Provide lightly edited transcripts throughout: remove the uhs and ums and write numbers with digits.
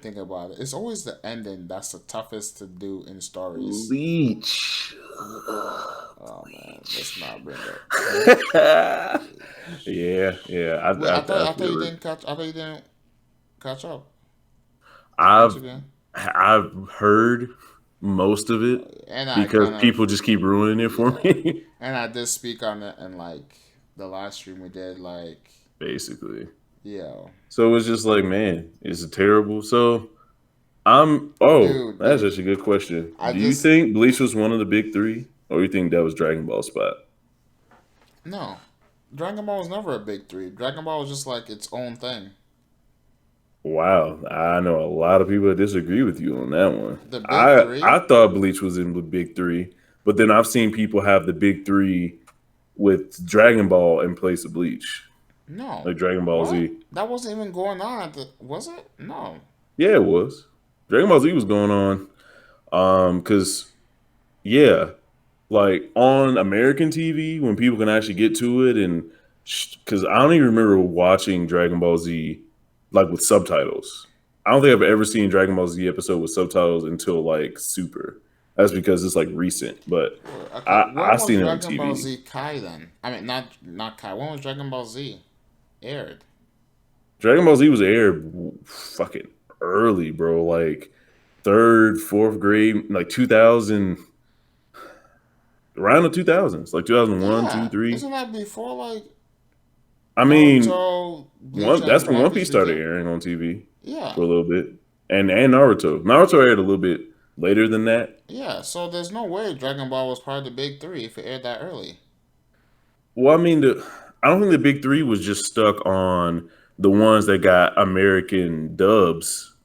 think about it. It's always the ending that's the toughest to do in stories. Bleach. Oh man, let's Bleach. not bring up. Yeah. Wait, I I thought you feel it. didn't catch. I thought you didn't catch up once I've again. I've heard most of it And I because kind of people just keep ruining it for yeah, me. and I did speak on it in like the last stream we did. Like Basically. yeah, So it's just like, man, is it terrible? So oh, that's dude, just a good question. I Do you just think Bleach was one of the big three? Or you think that was Dragon Ball spot? no. Dragon Ball was never a big three. Dragon Ball was just like its own thing. Wow, I know a lot of people that disagree with you on that one. The big I three? thought Bleach was in the big three, but then I've seen people have the big three with Dragon Ball in place of Bleach, No. like Dragon Ball What? Z. That wasn't even going on at the. Was it? No. Yeah, it was. Dragon Ball Z was going on. Because yeah, like on American TV when people can actually get to it, and because I don't even remember watching Dragon Ball Z like with subtitles. I don't think I've ever seen Dragon Ball Z episode with subtitles until like Super. That's because it's like recent, but Okay. I When was seen it on Dragon Ball TV. Z Kai then? I mean, not Kai. When was Dragon Ball Z aired? Dragon Ball Z was aired fucking early, bro. Like third, fourth grade, like 2000, around the 2000s, like 2001, two, Yeah. three. Isn't that before like I mean, Naruto, Bleach, one that's and when One One Piece Piece started began? airing on TV Yeah. for a little bit, and Naruto. Naruto aired a little bit later than that. Yeah. So there's no way Dragon Ball was part of the big three if it aired that early. Well, I mean, I don't think the big three was just stuck on the ones that got American dubs.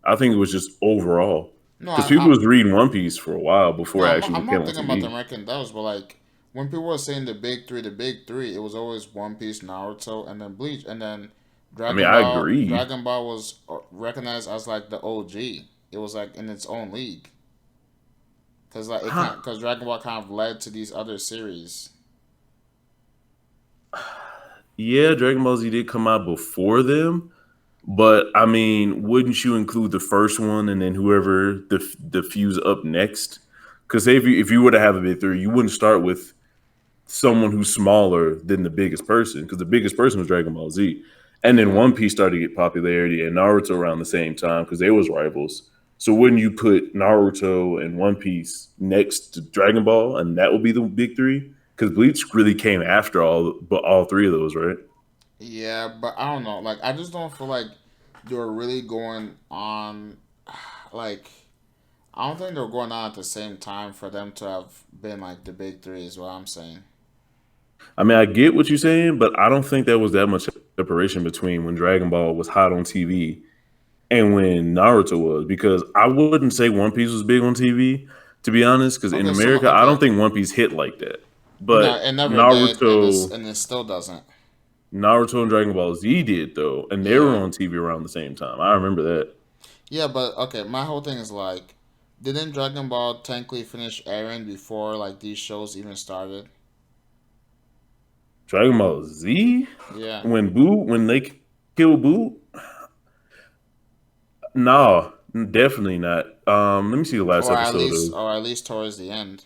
I think it was just overall No, because people I was reading One Piece for a while no, before it actually I'm came not on thinking about the TV. American dubs, but like when people were saying the big three, it was always One Piece, Naruto, and then Bleach, and then I mean, I agree. Dragon Ball was recognized as like the OG. It was like in its own league because like it Huh. kind because Dragon Ball kind of led to these other series. Yeah, Dragon Ball Z did come out before them, but I mean, wouldn't you include the first one and then whoever the fuse up next? Because if you were to have a big three, you wouldn't start with someone who's smaller than the biggest person because the biggest person was Dragon Ball Z, and then Yeah, One Piece started to get popularity and Naruto around the same time because they was rivals. So wouldn't you put Naruto and One Piece next to Dragon Ball, and that would be the big three? Because Bleach really came after all three of those, right? yeah, but I don't know. Like I just don't feel like they were really going on. Like I don't think they were going on at the same time for them to have been like the big three. Is what I'm saying. I mean, I get what you're saying, but I don't think there was that much separation between when Dragon Ball was hot on TV and when Naruto was, because I wouldn't say One Piece was big on TV, to be honest, because in Okay, so America, I okay, don't think One Piece hit like that. no, But it never did, Naruto, and it still doesn't. Naruto and Dragon Ball Z did though, and they were Yeah, on TV around the same time. I remember that. yeah, but okay, my whole thing is like, didn't Dragon Ball technically finish airing before like these shows even started? Dragon Ball Z, Yeah, when they killed Boo, no, definitely not. Let me see the last episode of. or at least towards the end.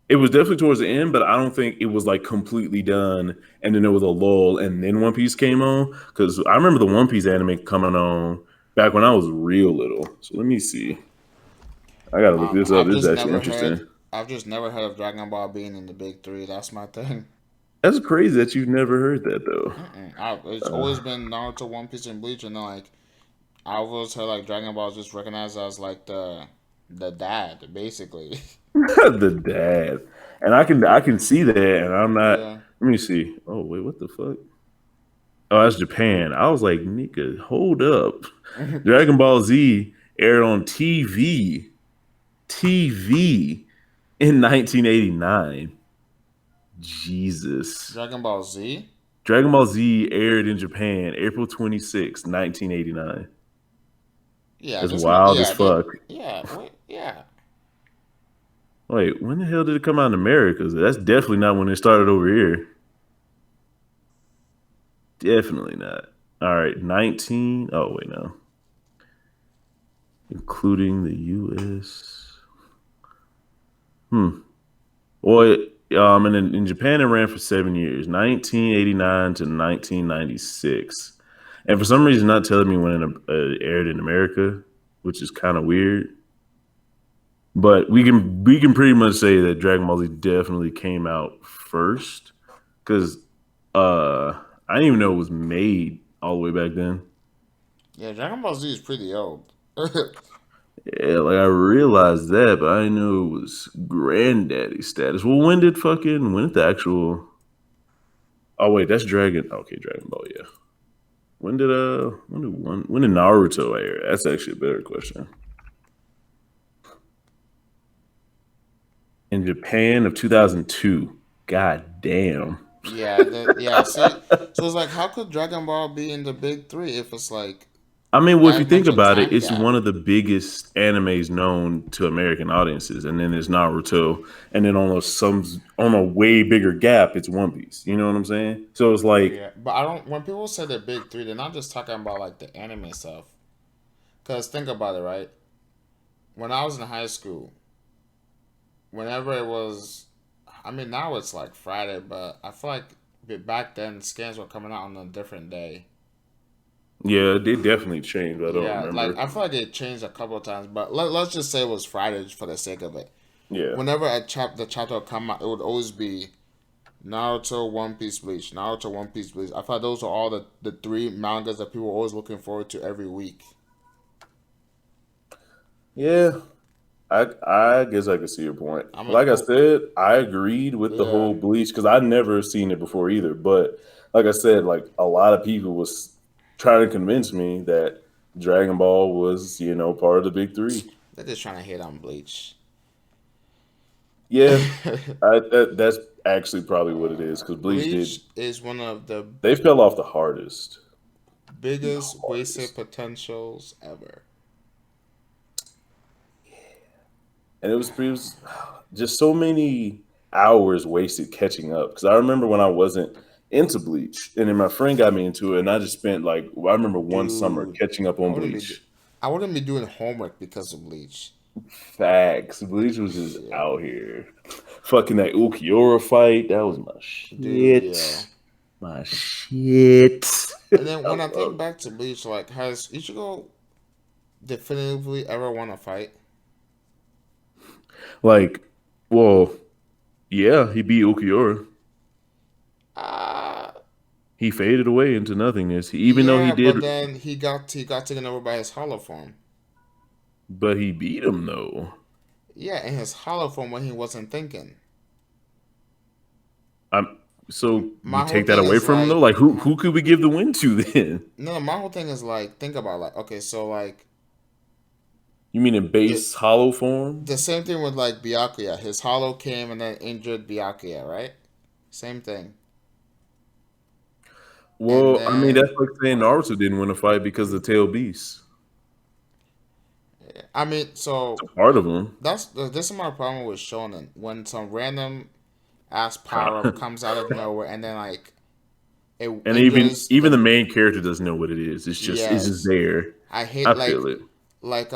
It was definitely towards the end, but I don't think it was like completely done. And then there was a lull, and then One Piece came on. Because I remember the One Piece anime coming on back when I was real little. So let me see. I gotta look this up. This is actually interesting. I've just never heard of Dragon Ball being in the big three. That's my thing. That's crazy that you've never heard that though. It's always been Naruto, One Piece, and Bleach, and then like I always heard like Dragon Ball is just recognized as like the dad, basically. The dad, and I can see that, and I'm not. Yeah. Let me see. Oh wait, what the fuck? Oh, that's Japan. I was like, nigga, hold up. Dragon Ball Z aired on TV in 1989. Jesus. Dragon Ball Z. Dragon Ball Z aired in Japan April 26, 1989. Yeah, That's just not. wild as fuck. Yeah, wait, yeah. Wait, when the hell did it come out in America? That's definitely not when it started over here. Definitely not. All right, 19. Oh, wait, no. including the U.S. Well, and in Japan, it ran for 7 years, 1989 to 1996. And for some reason, not telling me when it aired in America, which is kind of weird. But we can pretty much say that Dragon Ball Z definitely came out first because I didn't even know it was made all the way back then. Yeah, Dragon Ball Z is pretty old. Yeah, like I realized that, but I didn't know it was granddaddy status. Well, when did the actual? Oh wait, that's Dragon. Okay, Dragon Ball. Yeah. When did Naruto air? That's actually a better question. In Japan of 2002. God damn. Yeah, yeah. See, so it's like, how could Dragon Ball be in the big three if it's like I mean, well, if you that think much a about it, time it's gap? one of the biggest animes known to American audiences, and then there's Naruto, and then on a way bigger gap, it's One Piece. You know what I'm saying? So it's like, Yeah, but I don't. When people say the big three, they're not just talking about like the anime stuff. Cause think about it, right? When I was in high school, whenever it was, I mean now it's like Friday, but I feel like back then scans were coming out on a different day. yeah, they definitely changed. But I don't Yeah, like remember. I feel like it changed a couple of times, but let's just say it was Friday for the sake of it. Yeah, Whenever the chapter would come out, it would always be Naruto, One Piece, Bleach. Naruto, One Piece, Bleach. I thought those were all the three mangas that people were always looking forward to every week. yeah. I guess I could see your point. I mean, Like I said, I agreed with the yeah, whole Bleach because I'd never seen it before either. But like I said, like a lot of people was trying to convince me that Dragon Ball was, part of the big three. they're just trying to hit on Bleach. Yeah, that's actually probably what it is because Bleach did. Bleach is one of the They fell off the hardest. The biggest wasted hardest. potentials ever. And it was just so many hours wasted catching up. Because I remember when I wasn't into Bleach, and then my friend got me into it, and I just spent I remember one summer Dude, catching up I on wouldn't be Bleach. I wouldn't be doing homework because of Bleach. Facts. Bleach was just Yeah. out here. Fucking that Ukiura fight. That was my Dude, shit. yeah. My shit. And then I when I love think back to Bleach, like, has Ichigo definitively ever won a fight? like, well, yeah, he beat Ukiura. Uh He faded away into nothingness. Even though he yeah, did, but then he got taken over by his hollow form. but he beat him though. Yeah, in his hollow form when he wasn't thinking. I'm so we My whole take that thing away is from him though. like, Like who could we give the win to then? no, my whole thing is like, think about like, okay, so like You mean in the base hollow form? the same thing with like Byakuya. His hollow came and then injured Byakuya, right? Same thing. And Well, I mean that's then like saying Naruto didn't win a fight because of the tail beast. I mean, so It's a part of him. this is my problem with Shonen when some random ass power up comes out of nowhere and then like it And even injures even the the main character doesn't know what it is. It's just yes. there. I hate I feel it. like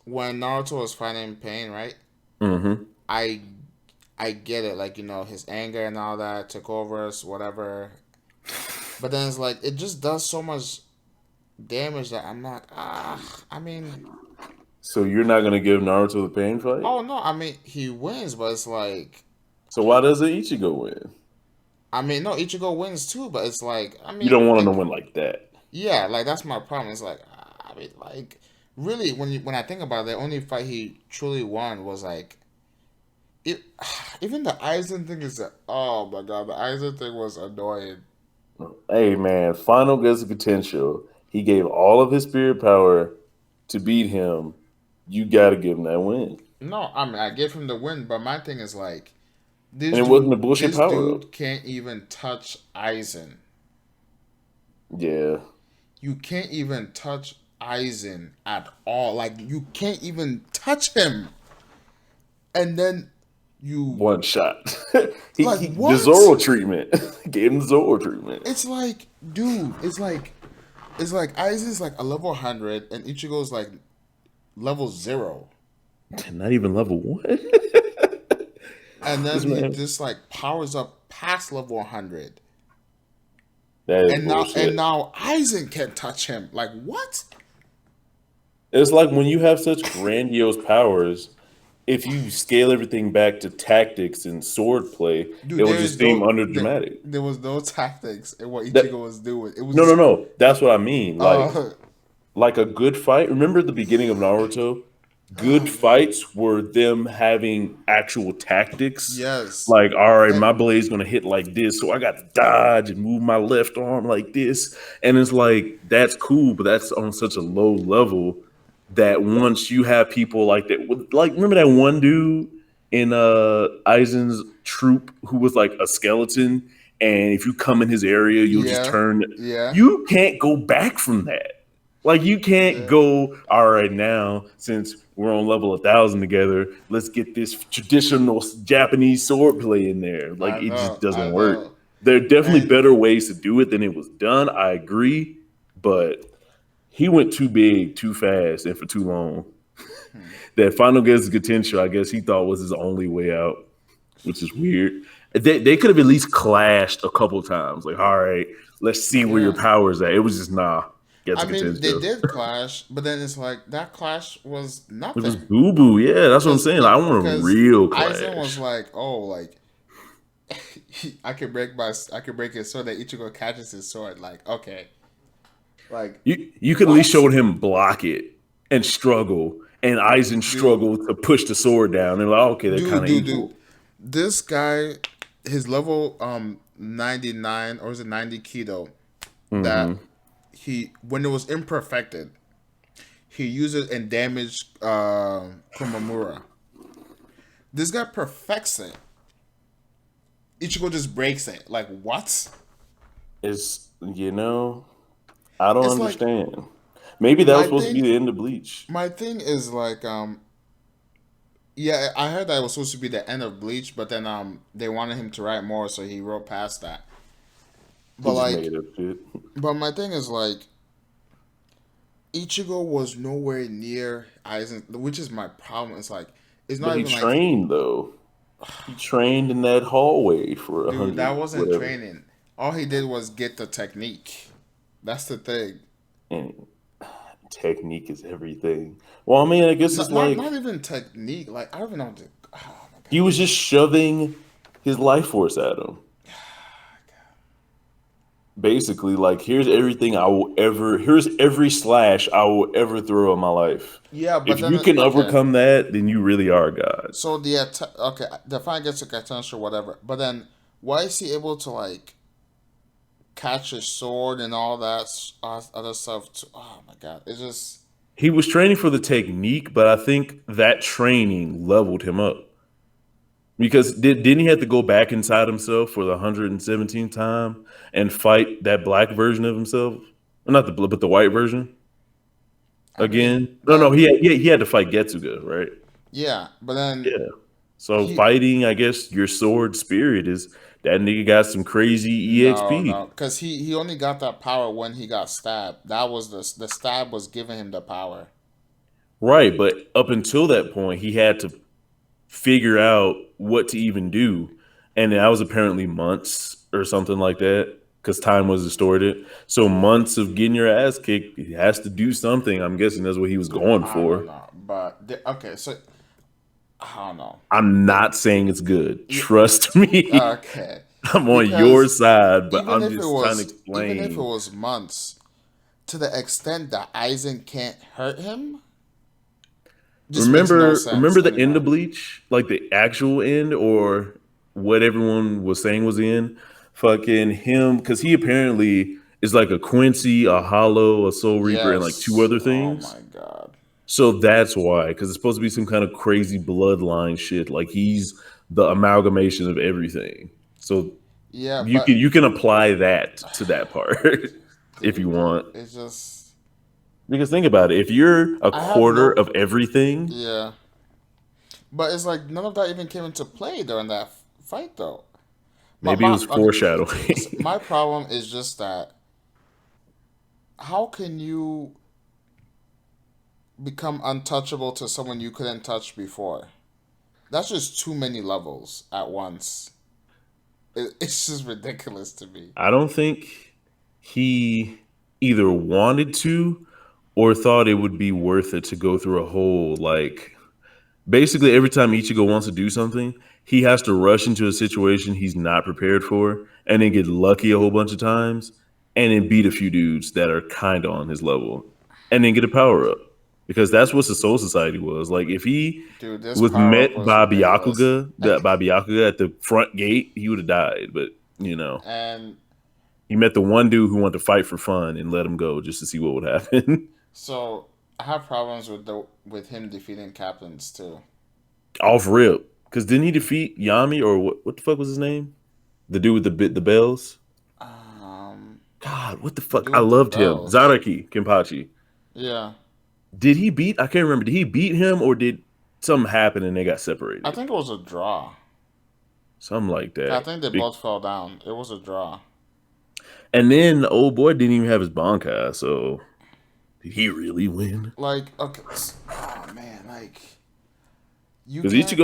when Naruto was fighting Pain, right? Hmm. I I get it, like his anger and all that took over us, whatever. But then it's like it just does so much damage that I'm like, I mean, So you're not gonna give Naruto the pain fight? oh no, I mean he wins, but it's like, So why doesn't Ichigo win? I mean no, Ichigo wins too, but it's like, I You mean, don't want him to and win like that. yeah, like that's my problem. It's like, I mean, like really when I think about it, the only fight he truly won was like it. Even the Aizen thing is oh my god, the Aizen thing was annoying. Hey man, final gets potential. He gave all of his spirit power to beat him. You got to give him that win. No, I mean I give him the win, but my thing is like And it wasn't a bullshit this power up. dude can't even touch Aizen. Yeah. You can't even touch Aizen at all. Like you can't even touch him. And then you One shot. like The what? Zoro treatment. Gave him the Zoro treatment. It's like, dude, it's like Aizen's like a level 100 and Ichigo's like level 0. Not even level one. And This then he man, just like powers up past level 100. that is And bullshit. now Aizen can't touch him. Like what? It's like when you have such grandiose powers, if you scale everything back to tactics and sword play, it Dude, will just seem underdramatic. there was no tactics in what That Ichigo was doing. It was no, no, just no. That's what I mean. uh Like a good fight. Remember the beginning of Naruto? Good oh man. fights were them having actual tactics. Yes. Like, all right, And my blade's gonna hit like this, so I got to dodge and move my left arm like this. And it's like that's cool, but that's on such a low level that once you have people like that, like remember that one dude in Aizen's troop who was like a skeleton, and if you come in his area, you'll just yeah. turn. Yeah. You can't go back from that. Like you can't Yeah. go, all right, now since we're on level 1,000 together, let's get this traditional Japanese sword play in there. Like it just doesn't I work. know. There are definitely And better ways to do it than it was done. I agree, but he went too big, too fast, and for too long. hmm, That final gets potential, I guess he thought was his only way out, which is weird. They could have at least clashed a couple times. Like, all right, let's see where your yeah. power's at. It was just nah, gets I a mean, they potential. did clash, but then it's like that clash was It was nothing. boo boo. Yeah, that's what I'm Cause saying. the I want a because real Aizen was clash. like, oh, like I can break his sword. That Ichigo catches his sword. Like, okay, like You could at least what? show him block it and struggle, and Aizen Dude, struggle to push the sword down. They're like, okay, they're kind of dude. equal. This guy, his level 99 or is it 90 keto that Hmm. he when it was imperfected, he uses and damaged Kumamura. This guy perfects it. Ichigo just breaks it. Like what? It's I don't It's like understand. Maybe that was my supposed to be thing. the end of Bleach. My thing is like yeah, I heard that it was supposed to be the end of Bleach, but then they wanted him to write more, so he wrote past that. He But just made like, up shit. but my thing is like Ichigo was nowhere near Aizen, which is my problem. It's like it's But not he even like trained though. He trained in that hallway for a dude, that hundred wasn't whatever. training. All he did was get the technique. That's the thing. And technique is everything. Well, I mean, I guess it's Not like even technique. Like I don't even know. Oh my he god, was it's just just shoving his life force at him. Basically, like here's every slash I will ever throw in my life. yeah. But If then you can okay, overcome that, then you really are God. so the okay, the fine gets a attention or whatever. But then why is he able to like catch his sword and all that other stuff? Oh my god, it's just He was training for the technique, but I think that training leveled him up. Because didn't he have to go back inside himself for the 117th time and fight that black version of himself? Not the but the white version I mean, again. No, no, but he had to fight Getsuga, right? yeah, but then Yeah. So he fighting, I guess, your sword spirit is that nigga got some crazy no, EXP. because he only got that power when he got stabbed. That was the stab was giving him the power. Right, but up until that point, he had to figure out what to even do. And that was apparently months or something like that because time was distorted. So months of getting your ass kicked, he has to do something. I'm guessing that's what he was going I don't for. know, but okay, so I don't know. I'm The, not saying it's good. yeah, Trust me. okay, I'm on your because side, but I'm just trying to even if it explain. was months, to the extent that Aizen can't hurt him, just makes no sense Remember the end of anymore. Bleach? Like the actual end or what everyone was saying was the end? Fucking him, because he apparently is like a Quincy, a Hollow, a Soul Reaper, and like two Yes. other Oh things. my god. So that's why, because it's supposed to be some kind of crazy bloodline shit. Like he's the amalgamation of everything. So Yeah, but you can apply that to that part if you dude, want. it's just Because think about it, if you're a I have quarter no of everything, yeah, but it's like none of that even came into play during that fight though. maybe it My was okay, foreshadowing. my problem is just that how can you become untouchable to someone you couldn't touch before. That's just too many levels at once. It's just ridiculous to me. I don't think he either wanted to or thought it would be worth it to go through a whole like basically every time Ichigo wants to do something, he has to rush into a situation he's not prepared for and then get lucky a whole bunch of times and then beat a few dudes that are kind of on his level and then get a power up. Because that's what the Soul Society was. Like if he Dude, this was power up met was by ridiculous. Byakuga at the front gate, he would have died. But And he met the one dude who wanted to fight for fun and let him go just to see what would happen. so I have problems with him defeating captains too. Off rip. Because didn't he defeat Yami or what the fuck was his name? The dude with the bells? Um, God, what the the fuck? dude I with the loved him. bells. Zaraki Kenpachi. Yeah, Did he beat? I can't remember. Did he beat him or did something happen and they got I separated? think it was a draw. Something like 'Cause I that. think they both fell down. It was a draw. And then the old boy didn't even have his Bankai, so did he really win? Like, okay, oh man, like you Because can't.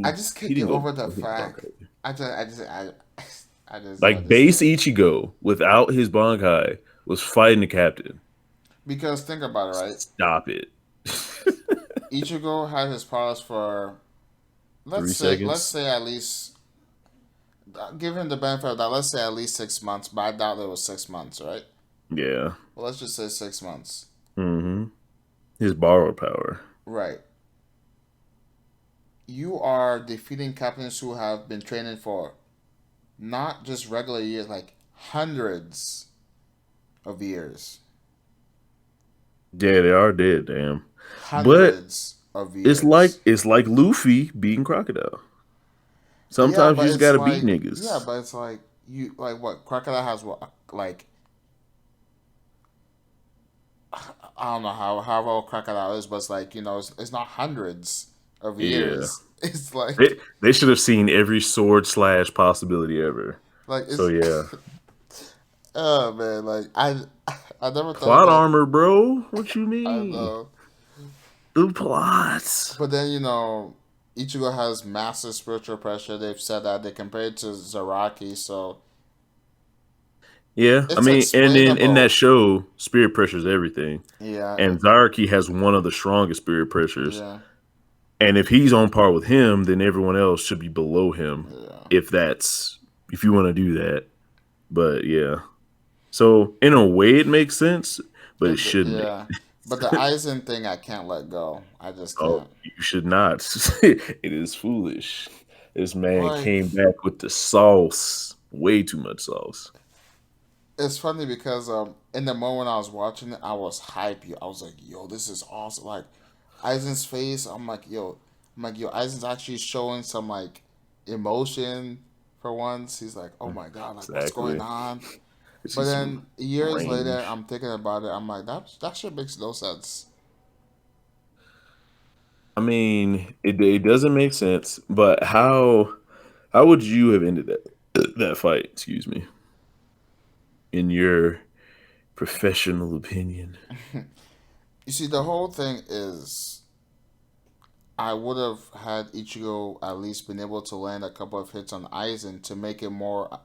I Ichigo, just he can't get didn't go over the with his fact. Bankai. I just don't Like base understand. Ichigo without his Bankai was fighting the captain. Because think about it, right? Stop it. Ichigo had his powers for Three let's seconds. say at least give him the benefit of that. Let's say at least 6 months, but I doubt it was 6 months, right? Yeah. Well, let's just say 6 months, hmm His borrowed power. right? You are defeating captains who have been training for not just regular years, like hundreds of years, Yeah, they are dead, damn. But hundreds of it's like years. it's like Luffy beating Crocodile. Yeah, Sometimes you but just it's gotta beat like yeah, niggas. but it's like you like what crocodile has what like I don't know how well crocodile is, but it's like it's not hundreds of Yeah. years. It's like They should have seen every sword slash possibility ever. like So it's yeah. oh man, like I never thought Plot about armor, bro. What you I mean? know, The plots. but then Ichigo has massive spiritual pressure. They've said that they compare it to Zaraki, so Yeah, I it's mean, and then in that explainable. show, spirit pressures everything. Yeah, And Zaraki has one of the strongest spirit pressures. yeah, And if he's on par with him, then everyone else should be below him. yeah. If you want to do that. But yeah. So in a way it makes sense, but it shouldn't make. Yeah, but the Aizen thing I can't let go. I just Oh, can't. you should not. It is foolish. This man Like came back with the sauce. Way too much sauce. it's funny because in the moment I was watching it, I was hype. I was like, yo, this is awesome. Like Aizen's face, I'm like, yo, Aizen's actually showing some like emotion for once. He's like, oh my god, like what's going Exactly. on? It's But just some then years later, range. I'm thinking about it. I'm like, that shit makes no sense. I mean, it doesn't make sense, but how would you have ended that fight, excuse me, in your professional opinion? You see, the whole thing is I would have had Ichigo at least been able to land a couple of hits on Aizen to make it more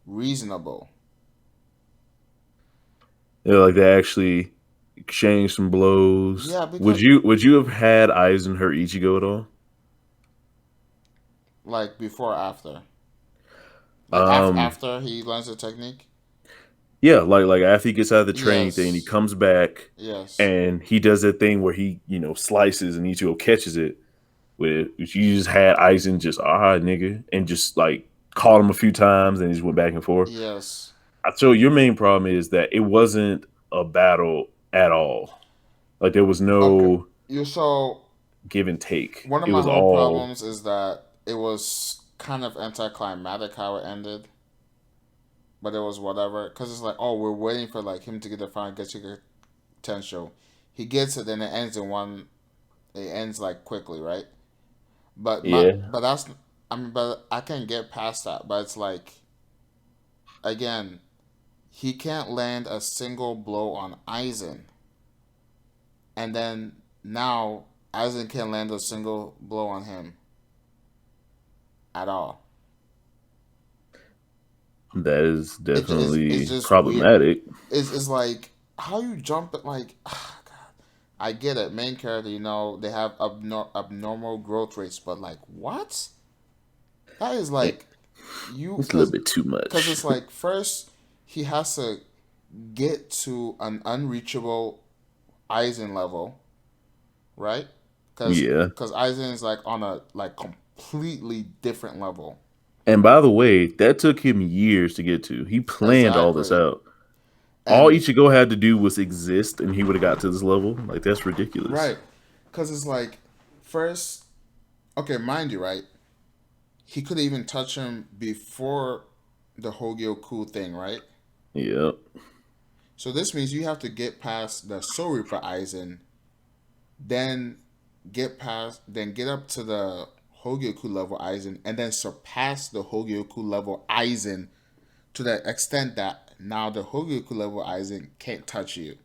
reasonable. Like they actually exchanged some blows. Yeah, Would because you have had Aizen hurt Ichigo at all? like before or after, like Um, after he learns the technique. yeah, like after he gets out of the training thing, he Yes, comes back yes, and he does that thing where he slices and Ichigo catches it. With you just had Aizen just nigga and just like caught him a few times and he just went back and forth. yes. So your main problem is that it wasn't a battle at all. Like there was Okay, no you so give and take. one of It my was whole all problems is that it was kind of anticlimactic how it ended, but it was whatever. Cause it's like, oh, we're waiting for like him to get the final Getsuga potential. He gets it, then it ends in one. It ends like quickly, right? yeah. But that's I mean, but I can get past that. But it's like again, he can't land a single blow on Aizen, and then now Aizen can't land a single blow on him at all. That is It's definitely just weird. problematic. It's like how you jump it like. I get it, main character. They have abnormal growth rates, but like what? That is It- like you It's a little bit too because much. it's like first he has to get to an unreachable Aizen level, right? Because Yeah. Aizen is like on a like completely different level. And by the way, that took him years to get to. He planned all this Exactly, out. All and Ichigo had to do was exist, and he would have got to this level. Like that's ridiculous. right, because it's like first, okay, mind you, right? He could even touch him before the Hogyoku thing, right? Yep. So this means you have to get past the Soul Reaper Aizen, then then get up to the Hogyoku level Aizen, and then surpass the Hogyoku level Aizen to the extent that now the Hogyoku level Aizen can't touch you.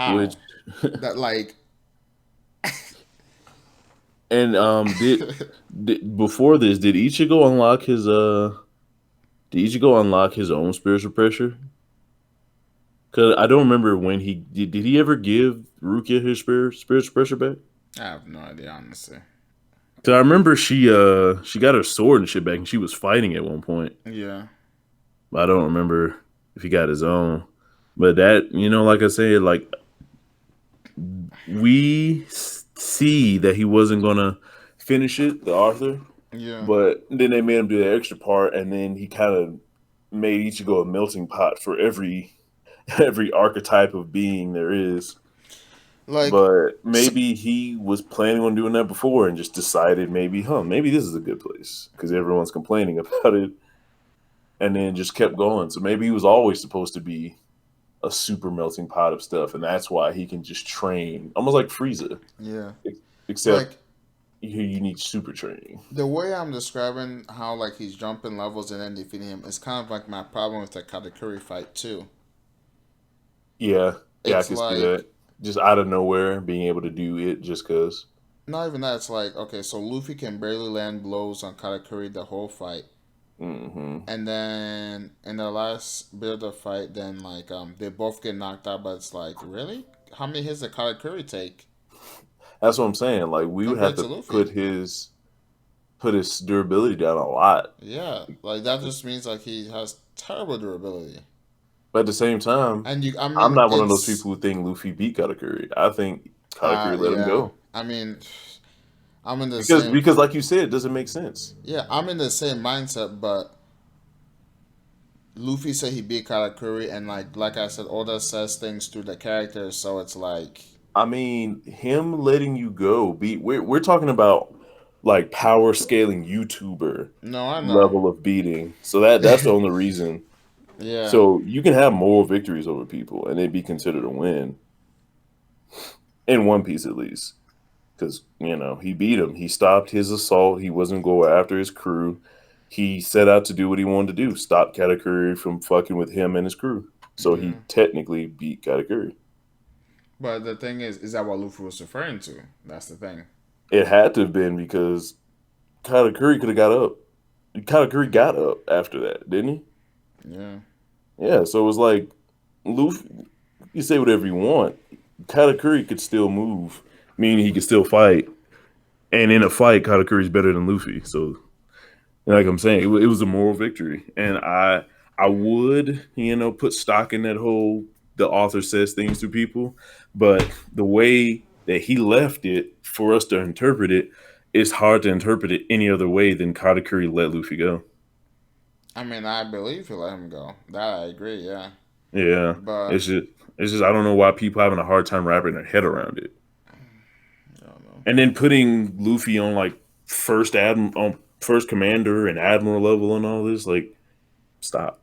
Which How? That like and did before this, did Ichigo unlock his own spiritual pressure? Cause I don't remember when he did. Did he ever give Rukia his spiritual pressure back? I have no idea honestly. Cause I remember she got her sword and shit back, and she was fighting at one point. Yeah. But I don't remember if he got his own. But that like I said, like we see that he wasn't gonna finish it, the author. Yeah. But then they made him do the extra part, and then he kind of made Ichigo a melting pot for every archetype of being there is. Like But so, maybe he was planning on doing that before and just decided maybe this is a good place because everyone's complaining about it, and then just kept going. So maybe he was always supposed to be a super melting pot of stuff, and that's why he can just train almost like Frieza, yeah. except Like here you need super training. the way I'm describing how like he's jumping levels and then defeating him is kind of like my problem with the Katakuri fight too. Yeah, yeah, I It's can see that. like Just out of nowhere, being able to do it just cause. not even that. It's like okay, so Luffy can barely land blows on Katakuri the whole fight, Hmm. and then in the last bit of the fight, then like they both get knocked out. But it's like really, how many hits did Katakuri take That's what I'm saying. Like we would have compared to to Luffy? put his durability down a lot. Yeah, like that just means like he has terrible durability. But at the same time, And I I'm mean, not one of those it's people who think Luffy beat Katakuri. I think Katakuri let him yeah. go I mean, I'm in the because same. because like you said, it doesn't make sense. Yeah, I'm in the same mindset, but Luffy said he beat Katakuri, and like I said, Oda says things through the characters, so it's like, I mean, him letting you go beat. We're talking about like power scaling YouTuber no, I know. level of beating. So that's the only reason. Yeah, So you can have moral victories over people and it'd be considered a win in One Piece at least. Because, he beat him. He stopped his assault. He wasn't going after his crew. He set out to do what he wanted to do, stop Katakuri from fucking with him and his crew. So yeah. he technically beat Katakuri. But the thing is that what Luffy was referring to? That's the thing. It had to have been because Katakuri could have got up. Katakuri got up after that, didn't he? Yeah, Yeah, so it was like Luffy, you say whatever you want. Katakuri could still move, meaning he could still fight. And in a fight, Katakuri's better than Luffy. So, like I'm saying, it was a moral victory. And I would, put stock in that whole the author says things to people, but the way that he left it for us to interpret it, it's hard to interpret it any other way than Katakuri let Luffy go. I mean, I believe he let him go. That I agree. Yeah, Yeah, but it's just I don't know why people having a hard time wrapping their head around it. I don't know. And then putting Luffy on like first commander and admiral level and all this, like stop.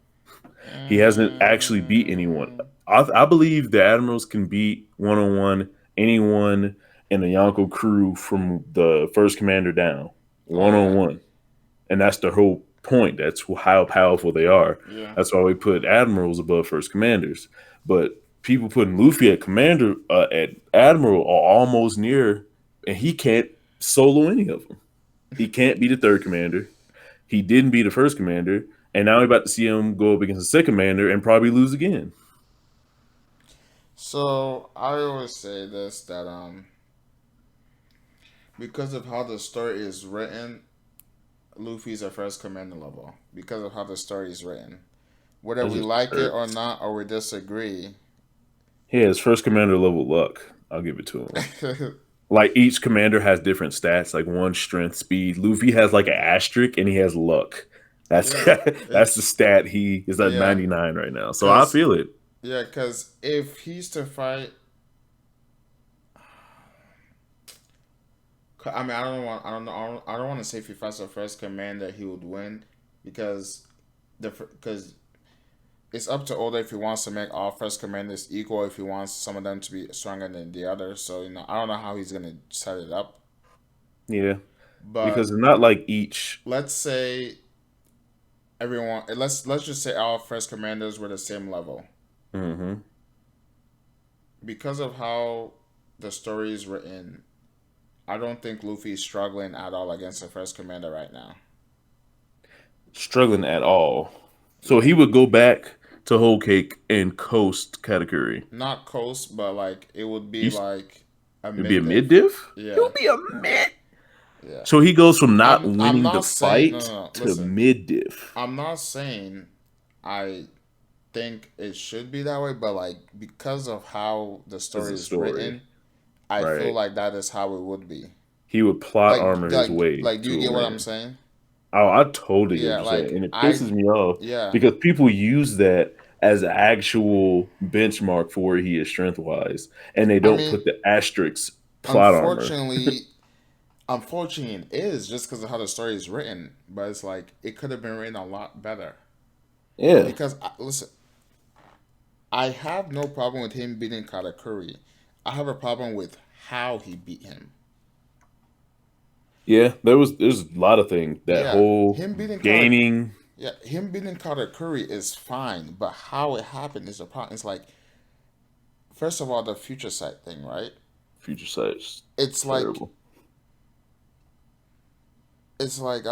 He hasn't actually beat anyone. I believe the admirals can beat 1-on-1 anyone in the Yonko crew from the first commander down, Oh one on yeah, one, and that's the whole point. That's how powerful they are. yeah. That's why we put admirals above first commanders. But people putting Luffy at commander, at admiral, are almost near, and he can't solo any of them. He can't be the third commander. He didn't be the first commander, and now we're about to see him go up against the second commander and probably lose again. So I always say this that because of how the story is written, Luffy's a first commander level because of how the story is written. Whether That's we just like it absurd. or not, or we disagree. He has first commander level luck. I'll give it to him. Like each commander has different stats, like one strength, speed. Luffy has like an asterisk, and he has luck. That's Yeah, that's the it's stat. He is at yeah, 99 right now, so I cause feel it. yeah, cause if he's to fight, I mean, I don't know, I don't want to say if he fights the first commander, he would win, because because it's up to Oda if he wants to make all first commanders equal, if he wants some of them to be stronger than the others. So I don't know how he's gonna set it up, Yeah, because but it's not like each. let's say everyone, let's just say all first commanders were the same level Hmm. because of how the story is written. I don't think Luffy is struggling at all against the first commander right now. Struggling at all. So Yeah, he would go back to whole cake and coast category. not coast, but like it would be He's like a It'd be a mid mid diff. diff. Yeah, He'll be a mid. yeah. So he goes from not I'm winning the not saying no, fight no, no. to Listen, mid diff. I'm not saying I think it should be that way, but like because of how the As story a is story, written, I feel right? like that is how it would be. He would plot armor his way Do you to a get what I'm win. saying? Oh, I totally get what Yeah, you're saying, like and it pisses me off yeah. because people use that as an actual benchmark for where he is strength wise, and they I don't mean, put the asterisk plot armor. unfortunately, unfortunately, it is just because of how the story is written. But it's like it could have been written a lot better. Yeah, Because listen, I have no problem with him beating Katakuri. I have a problem with how he beat him. yeah. There's a lot of things that Yeah, whole gaining him beating Katakuri is fine, but how it happened is the problem. It's like first of all the future sight thing, right? future sights It's like terrible. it's like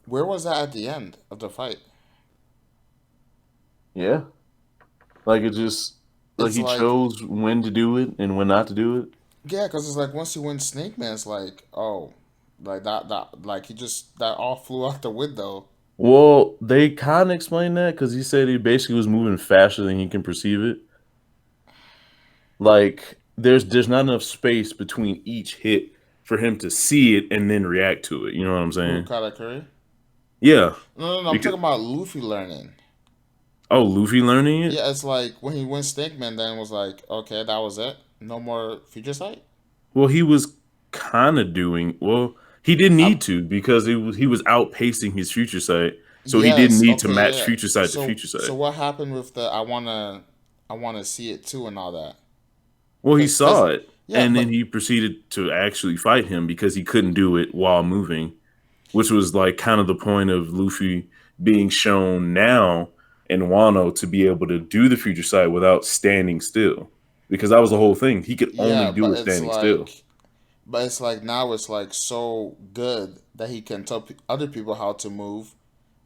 where was that at the end of the fight? Yeah, like it just like It's he like chose when to do it and when not to do it. yeah, because it's like once he wins Snake Man, it's like oh, like that like he just that all flew out the window. Well, they kind of explained that because he said he basically was moving faster than he can perceive it. Like there's not enough space between each hit for him to see it and then react to it. You know what I'm Who saying? Katakuri? Yeah. No, no, no. I'm Because talking about Luffy learning. oh, Luffy learning it. Yeah, it's like when he went Snake Man, then was like, okay, that was it. No more future sight. Well, he was kind of doing well. He didn't I'm need to because he was outpacing his future sight, so he didn't yes, need to okay, match yeah. future sight to future So sight. what happened with the I wanna see it too and all that? Well, he Cause saw it, yeah, and then but he proceeded to actually fight him because he couldn't do it while moving, which was like kind of the point of Luffy being shown now in Wano to be able to do the future sight without standing still. Because that was the whole thing. He could only yeah, do it standing still. but it's like now it's like so good that he can tell other people how to move.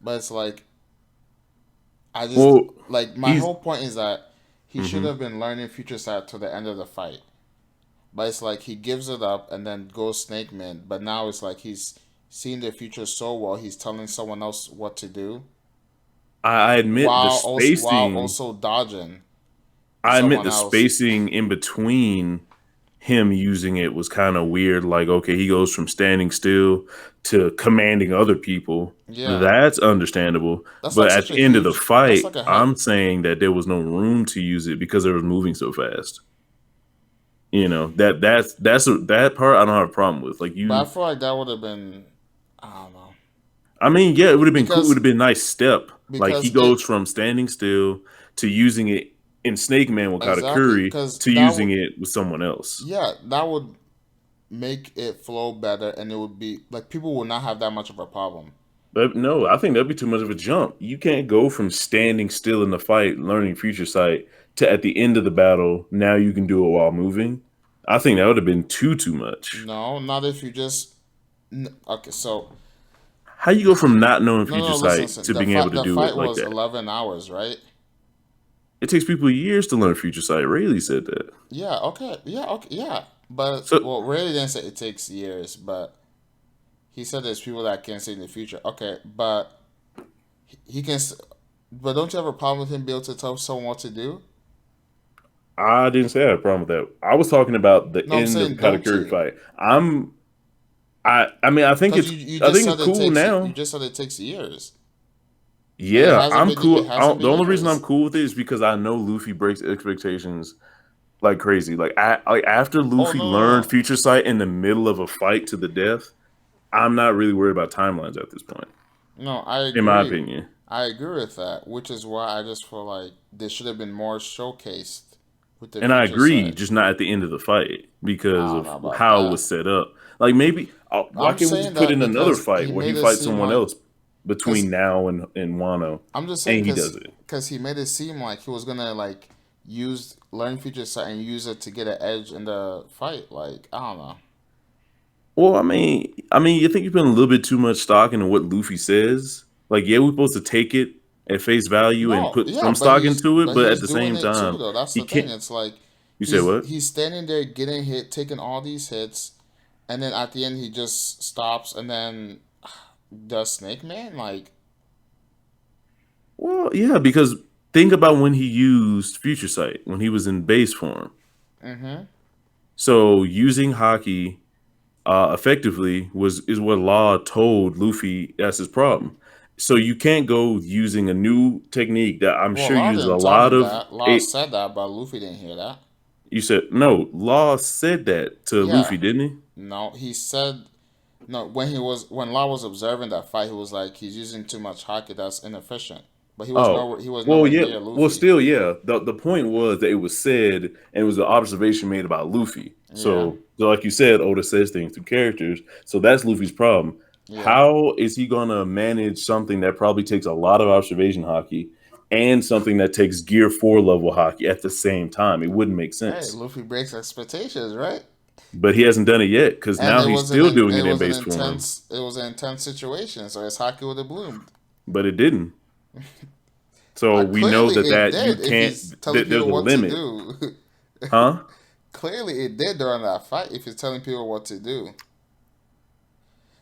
But it's like I just Well, like my he's whole point is that he should mhm. have been learning future sight to the end of the fight. But it's like he gives it up and then goes Snake Man. But now it's like he's seeing the future so well, he's telling someone else what to do I admit the while spacing. also dodging I admit someone the else. spacing in between him using it was kind of weird. Like, okay, he goes from standing still to commanding other people. Yeah, That's understandable. that's But like at such a the end of the huge. That's fight, like a I'm help. saying that there was no room to use it because it was moving so fast. You know that part I don't have a problem with. Like But I you, feel like that would have been. I don't know I mean, yeah, it would have been cool. It would because have been a nice step. Like he it goes from standing still to using it in Snake Man with exactly Katakuri because to using it with someone else. that would make it flow better and it would be like people would not have that much of a problem. But no, I think that'd be too much of a jump. You can't go from standing still in the fight, learning future sight, to at the end of the battle, now you can do it while moving. I think that would have been too much. No, not if you just. Okay, so How you go from not knowing no, future no. Listen, sight listen. to being able to The do it fight like was that? 11 hours, right? It takes people years to learn future sight. Rayleigh said that. Yeah. Okay. Yeah. Okay. Yeah. But So well, Ray didn't say it takes years, but he said there's people that can see in the future. Okay, but he can. But don't you have a problem with him being able to tell someone what to do? I didn't say I had a problem with that. I was talking about the No, I'm end of the saying don't Katakuri you? fight. I mean Because you I just think said it's it cool takes you now. just said it takes years, and Yeah, I'm it cool. hasn't The been only reason I'm years. cool with it is because I know Luffy breaks expectations like crazy. Like after Oh Luffy no no learned no future sight in the middle of a fight to the death, I'm not really worried about timelines at this point, no! I in my agree. opinion. I agree with that, which is why I just feel like there should have been more showcased with the And I future agree, side. just not at the end of the fight because I don't of know about how it that. was set up. Like maybe why I'm can't we just saying put that in another because fight he where he made it fights seem someone like else because between now and Wano, I'm just saying and he does it? because he made it seem like he was gonna like use learn future sight and use it to get an edge in the fight. Like I don't know. Well, you think you're putting a little bit too much stock into what Luffy says. Like, yeah, we're supposed to take it at face value and No, put yeah, some stock into it, but but at he's the doing same it too time, though. That's he the thing. can't. It's like You say what? he's standing there getting hit, taking all these hits, and then at the end he just stops and then does Snake Man like. Well, yeah, because think about when he used Future Sight when he was in base form. Mm-hmm. So using hockey effectively is what Law told Luffy that's his problem. So you can't go using a new technique that I'm Well, sure Law uses a didn't tell lot him of that. Law a. said that, but Luffy didn't hear that. You said no. Law said that to Yeah. Luffy, didn't he? No, he said no when Law was observing that fight. He was like he's using too much haki. That's inefficient. But Oh, he was well, nowhere yeah. near Well, Luffy. still, yeah. The point was that it was said, and it was an observation made about Luffy. Yeah. So like you said, Oda says things through characters. So that's Luffy's problem. Yeah. How is he gonna manage something that probably takes a lot of observation hockey and something that takes Gear 4 level hockey at the same time? It wouldn't make Hey, sense. Luffy breaks expectations, right? But he hasn't done it yet because And now he's still doing it in base form. it was an intense situation. So his hockey would have bloomed. But it didn't. So we know Clearly, that it you did if can't. he's telling There's people a what to limit, do. huh? Clearly, it did during that fight if he's telling people what to do.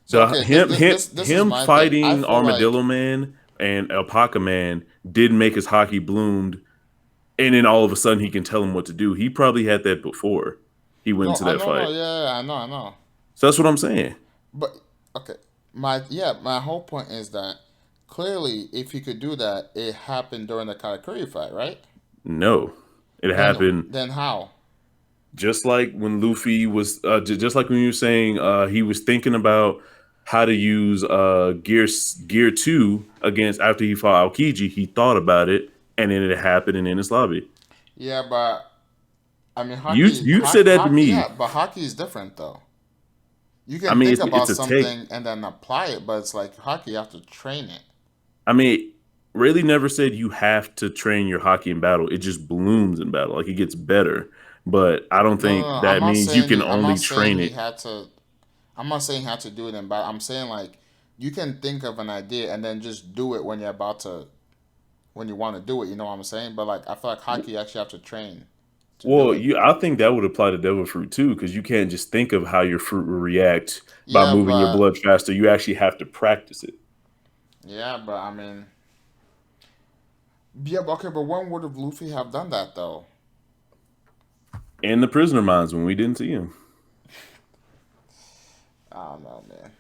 So The okay, this is him my thing. I fighting feel like Armadillo Man and Alpaca Man did make his hockey bloomed, and then all of a sudden he can tell him what to do. He probably had that before he went no, into that no, fight. yeah, yeah, I know. So that's what I'm saying. But okay, my whole point is that clearly, if he could do that, it happened during the Katakuri fight, right? No, it happened Then how? just like when Luffy was, just like when you were saying he was thinking about how to use Gear 2 against after he fought Aokiji. He thought about it, and then it happened in Enies Lobby. Yeah, but I mean, You said that to me. yeah, but hockey is different though. You I can mean, think about it's a take. something and then apply it, but it's like hockey, you have to train it. I mean, Rayleigh never said you have to train your hockey in battle. It just blooms in battle. Like it gets better. But I don't think that means you can I'm not only saying train he it. had to. I'm not saying he had to do it in battle. I'm saying like you can think of an idea and then just do it when you're about to when you want to do it. You know what I'm saying? But like I feel like hockey you actually have to train to do Well, it. I think that would apply to devil fruit too, because you can't just think of how your fruit will react by Yeah, moving your but blood faster. You actually have to practice it. I mean, yeah, but okay, but when would have Luffy have done that though? In the prisoner mines when we didn't see him. I don't know, man.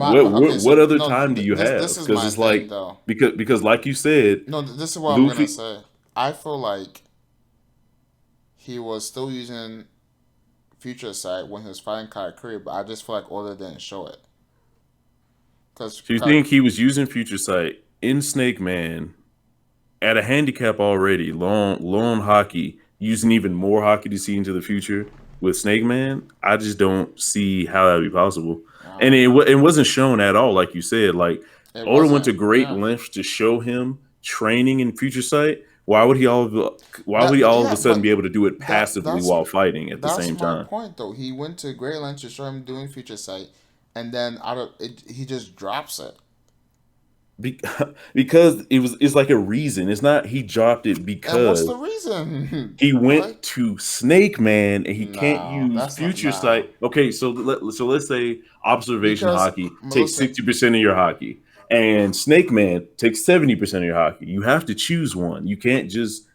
Okay, What so other no, time do you this have? is Because my it's thing like though. because like you said, No, this is what I'm gonna Luffy. say. I feel like he was still using Future Sight when he was fighting Karakuri, but I just feel like Oda didn't show it. Because So you think he was using future sight in Snake Man at a handicap already, long hockey, using even more hockey to see into the future with Snake Man, I just don't see how that would be possible. I And don't know. it wasn't shown at all, like you said. Like It Oda went wasn't. to great Yeah. lengths to show him training in Future Sight. Why would he That all of yeah, a sudden but be able to do it that passively while fighting at the that's same my time? point though. He went to great lengths to show him doing future sight, and then out of it, he just drops it. Be- because it's like a reason. It's not he dropped it And what's because the reason? he went What? to Snake Man and he can't No, use that's not Future no. Sight. Okay, so let's say observation Because hockey takes listen, 60% of your hockey, and Snake Man takes 70% of your hockey. You have to choose one. You can't just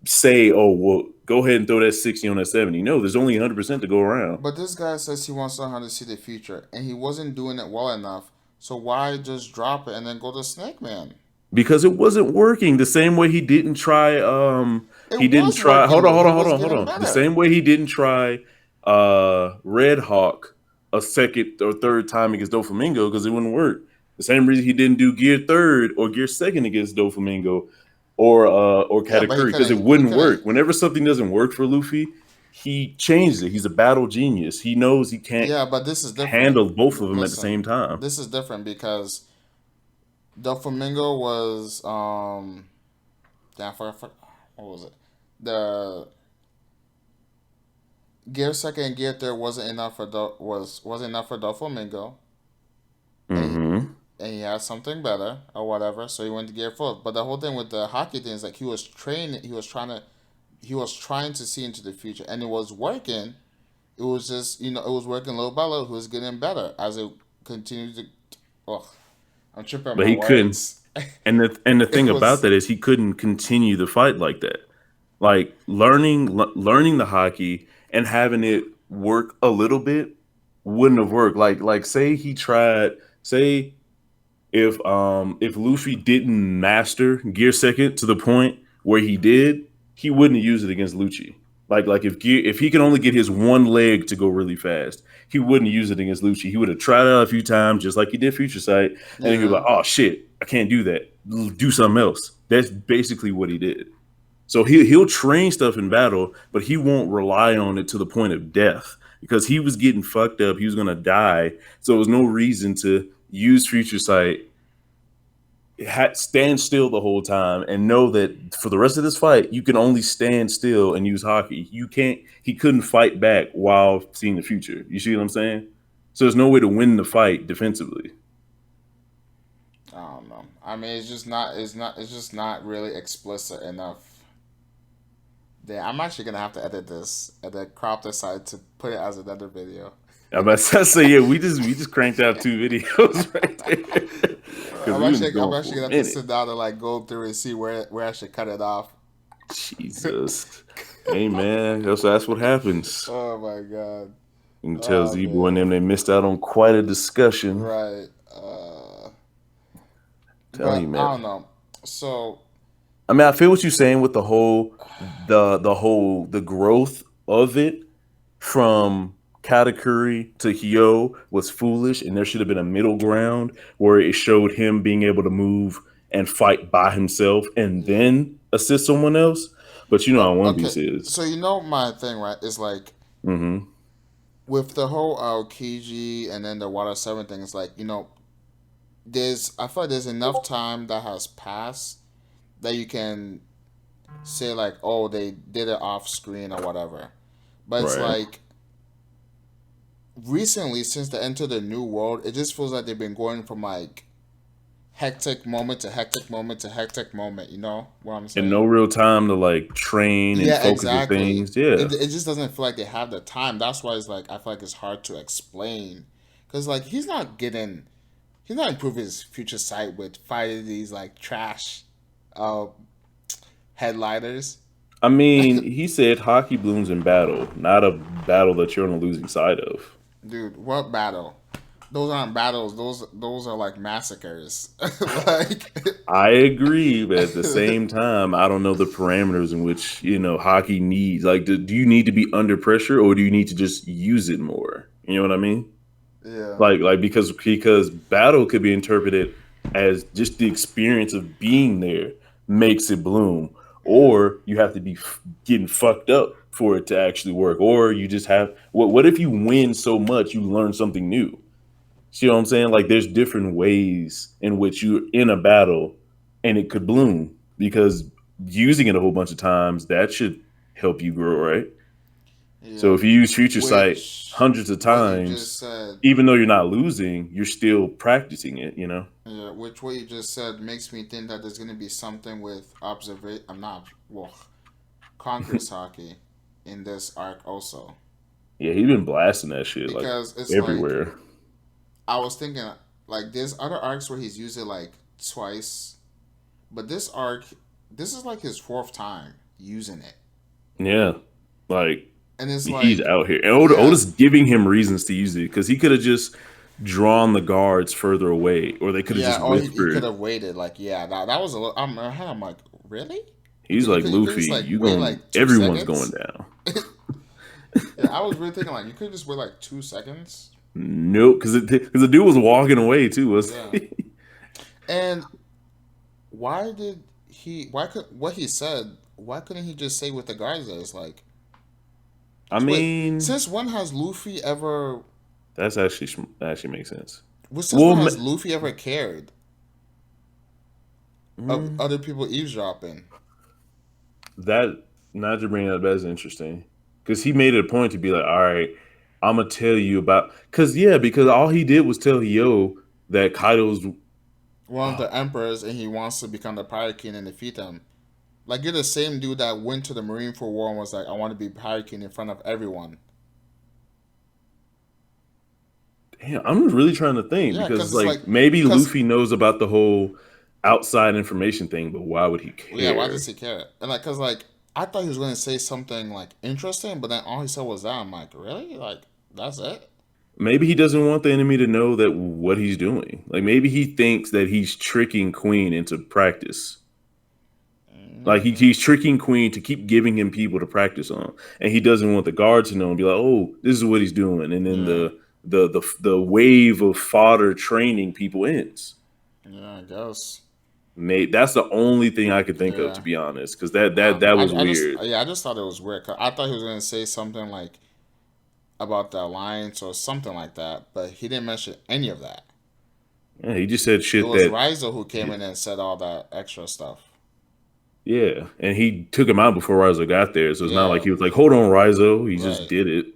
say, "Oh, well, go ahead and throw that 60 on that 70." No, there's only 100% to go around. but this guy says he wants to learn how to see the future, and he wasn't doing it well enough. So why just drop it and then go to Snake Man? Because it wasn't working the same way It he didn't was try working hold on, though. hold He on, hold was on, hold getting on. The better. same way he didn't try Red Hawk a second or third time against Doflamingo because it wouldn't work. The same reason he didn't do Gear Third or Gear Second against Doflamingo or Yeah, but he Katakuri because it couldn't. He wouldn't couldn't. work. Whenever something doesn't work for Luffy, he changes it. He's a battle genius. He knows he can't Yeah, but this is different. handle both of them at the Listen, same time. this is different because the flamingo was damn, what was it? The gear second and gear third wasn't enough for wasn't enough for the flamingo, and he, Mm-hmm. and he had something better or whatever, so he went to gear fourth. But the whole thing with the hockey thing is like he was trying to see into the future, and it was working. It was just it was working little by little. He was getting better as it continued to. Oh, I'm tripping on But my he couldn't. words. And the It thing about was that is he couldn't continue the fight like that. Like learning the hockey and having it work a little bit wouldn't have worked. Like say he tried say if Luffy didn't master Gear Second to the point where he did, he wouldn't use it against Lucci. Like if he can only get his one leg to go really fast, he wouldn't use it against Lucci. He would have tried it out a few times, just like he did Future Sight, and he'd be like, yeah. "Oh shit, I can't do that. Do something else." That's basically what he did. So he'll train stuff in battle, but he won't rely on it to the point of death because he was getting fucked up. He was gonna die, so there was no reason to use Future Sight, stand still the whole time and know that for the rest of this fight you can only stand still and use hockey. You can't He couldn't fight back while seeing the future. You see what I'm saying? So there's no way to win the fight defensively. I don't know. I mean, it's just not. It's not. It's just not really explicit enough. Yeah, I'm actually gonna have to edit this and then crop this side to put it as another video. I'm about to say, yeah, we just cranked out 2 videos right there because we've been I'm going actually for gonna a have to minute. sit down and like go through and see where I should cut it off. Jesus, hey man, that's what happens. Oh my god. You can tell Oh Zebo and them man. they missed out on quite a discussion. Right. Telling But you, man. I don't know. So I mean, I feel what you're saying with the growth of it from Katakuri to Hyo was foolish, and there should have been a middle ground where it showed him being able to move and fight by himself and yeah. then assist someone else. But you know how One Okay. Piece is. So my thing, right, is like Mm-hmm. with the whole Aokiji and then the Water Seven thing, it's like there's I feel like there's enough time that has passed that you can say like, oh, they did it off screen or whatever. But it's Right. like recently, since the Enter the New World, it just feels like they've been going from like hectic moment to hectic moment to hectic moment. You know what I'm And no saying? real time to like train and Yeah, focus with exactly. things. Yeah. It just doesn't feel like they have the time. That's why it's like I feel like it's hard to explain because like he's not improving his future sight with fighting these like trash uh headliners. I mean, he said hockey blooms in battle, not a battle that you're on the losing side of. Dude, what battle? Those aren't battles. Those are like massacres. Like I agree, but at the same time, I don't know the parameters in which hockey needs. Like, do you need to be under pressure, or do you need to just use it more? You know what I mean? yeah. Like because battle could be interpreted as just the experience of being there makes it bloom, Yeah. or you have to be getting fucked up for it to actually work. Or you just have what if you win so much you learn something new? See what I'm saying? Like there's different ways in which you're in a battle and it could bloom because using it a whole bunch of times that should help you grow, right? So Yeah. if you use future sight Which hundreds of what you times, just said, even though you're not losing, you're still practicing it, you know? yeah, which what you just said makes me think that there's gonna be something with observation. I'm not well, Conqueror's hockey in this arc also Yeah, he been blasting that shit like because it's like everywhere. I was thinking like there's other arcs where he's used it like twice, but this arc, this is like his fourth time using it, Yeah. Like and it's he's like, out here. And yeah, Oda's giving him reasons to use it because he could have just drawn the guards further away, or they could have yeah. just Or he could whispered. have waited. Like, yeah, that was a little. I'm like, really? He's like, You could Luffy, just like you wait going like two everyone's going seconds. down. Yeah, I was really thinking like you could just wait like 2 seconds. Nope, because the dude was walking away too, was Yeah, he? and why did he? Why could what he said? Why couldn't he just say with the guys is like, I wait, mean, since when has Luffy ever? that's actually makes sense. Well, since Well, when has Luffy ever cared of mm, other people eavesdropping? that not to bring that up, that's interesting because he made it a point to be like, all right, I'm gonna tell you about because all he did was tell Yo that Kaido's. One of Oh, the emperors, and he wants to become the Pirate King and defeat them. Like you're the same dude that went to the Marine Corps War and was like, I want to be Pirate King in front of everyone. damn, I'm really trying to think Yeah, because because it's like, like maybe because Luffy knows about the whole outside information thing, but why would he yeah, why care? does he care? And like, cause like I thought he was going to say something like interesting, but then all he said was that. I'm like, really? Like that's it? Maybe he doesn't want the enemy to know that what he's doing. Like maybe he thinks that he's tricking Queen into practice. Like Mm, he's tricking Queen to keep giving him people to practice on, and he doesn't want the guards to know and be like, "Oh, this is what he's doing." And then yeah, the wave of fodder training people ends. yeah, I guess. Mate, that's the only thing I could think of to Yeah, be honest, because that I that don't know. that was I just weird. yeah, I just thought it was weird. 'Cause I thought he was going to say something like about the alliance or something like that, but he didn't mention any of that. Yeah, he just said It shit was that Rizo who came yeah, in and said all that extra stuff. yeah, and he took him out before Rizzo got there, so it's not like Yeah, he was like, "Hold on, Rizzo." He just right. did it.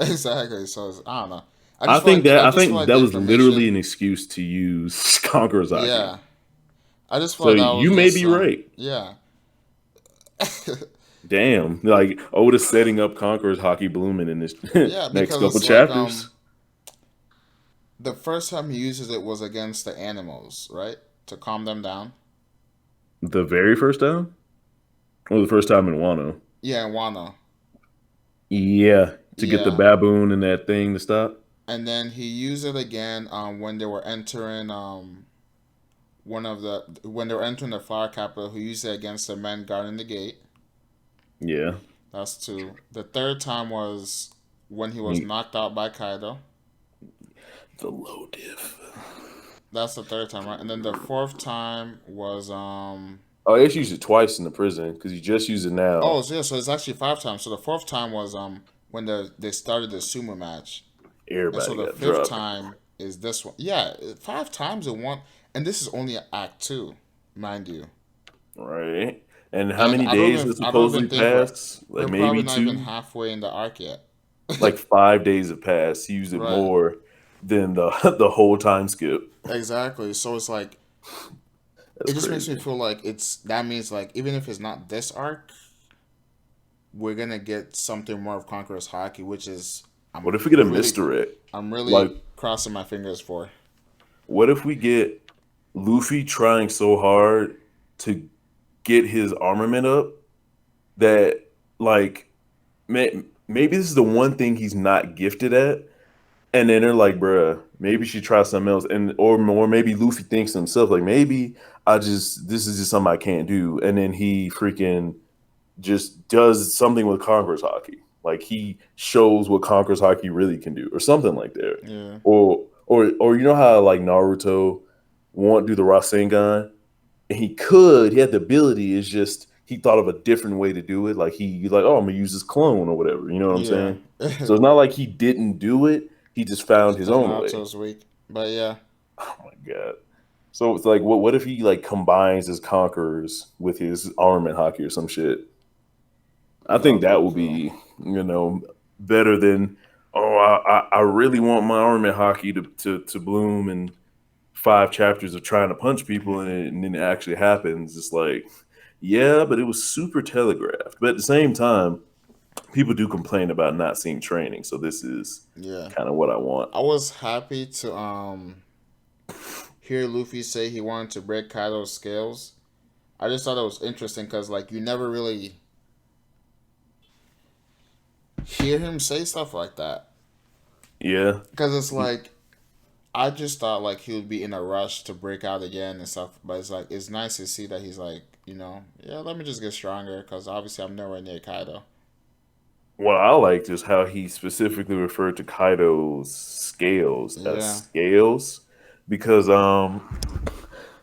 Exactly. So I don't know. I I just feel think like that the was literally information. an excuse to use Conqueror's Haki. Yeah, I just feel So like that was you may just be right. yeah. Damn, like Otis setting up Conqueror's Hockey blooming in this Yeah, next because couple it's like chapters. the first time he uses it was against the animals, right? To calm them down. The very first time, or the first time in Wano. Yeah, in Wano. Yeah, to get the Yeah, baboon and that thing to stop. and then he used it again when they were entering when they were entering the flower capital. He used it against the men guarding the gate. Yeah, That's two. The third time was when he was he, knocked out by Kaido. the low diff. That's the third time, right? And then the fourth time was Oh, I actually used it twice in the prison because you just use it oh, now. so yeah, so it's actually 5 times. So the fourth time was when they started the sumo match. And so Everybody the got fifth dropped. time is this one. Yeah, 5 times in one, and this is only Act Two, mind you. Right. And how And many days has I don't even supposedly think passed? Like we're probably maybe not even 2. halfway in the arc yet. Like 5 days have passed. He used it Right. more than the the whole time skip. Exactly. So it's like That's it just makes me crazy. feel like it's that means like even if it's not this arc, we're gonna get something more of Conqueror's hockey, which is What I'm if we get a really misdirect? I'm Like, really crossing my fingers for. what if we get Luffy trying so hard to get his armament up that, like, maybe this is the one thing he's not gifted at, and then they're like, "Bruh, maybe you should try something else," and or maybe Luffy thinks to himself, like, maybe this is just something I can't do, and then he freaking just does something with Conqueror's hockey. Like he shows what Conqueror's hockey really can do, or something like that. Yeah. Or you know how like Naruto won't do the Rasengan, and he could. He had the ability. It's just he thought of a different way to do it. Like he like, oh, I'm gonna use this clone or whatever. You know what I'm Yeah. saying? So it's not like he didn't do it. He just found Just his don't know own how way. to weak. But yeah, Oh my god. So it's like, what if he like combines his conquerors with his armament hockey or some shit? I that think would be that would cool. be, better than, oh, I really want my armament hockey to bloom in 5 chapters of trying to punch people and then it actually happens. It's like, yeah, but it was super telegraphed. But at the same time, people do complain about not seeing training. So this is Yeah. kind of what I want. I was happy to hear Luffy say he wanted to break Kaido's scales. I just thought it was interesting because like you never really hear him say stuff like that. Yeah. Because it's like I just thought like he would be in a rush to break out again and stuff. But it's like it's nice to see that he's like yeah, let me just get stronger because obviously I'm nowhere near Kaido. What I liked is how he specifically referred to Kaido's scales as Yeah. scales because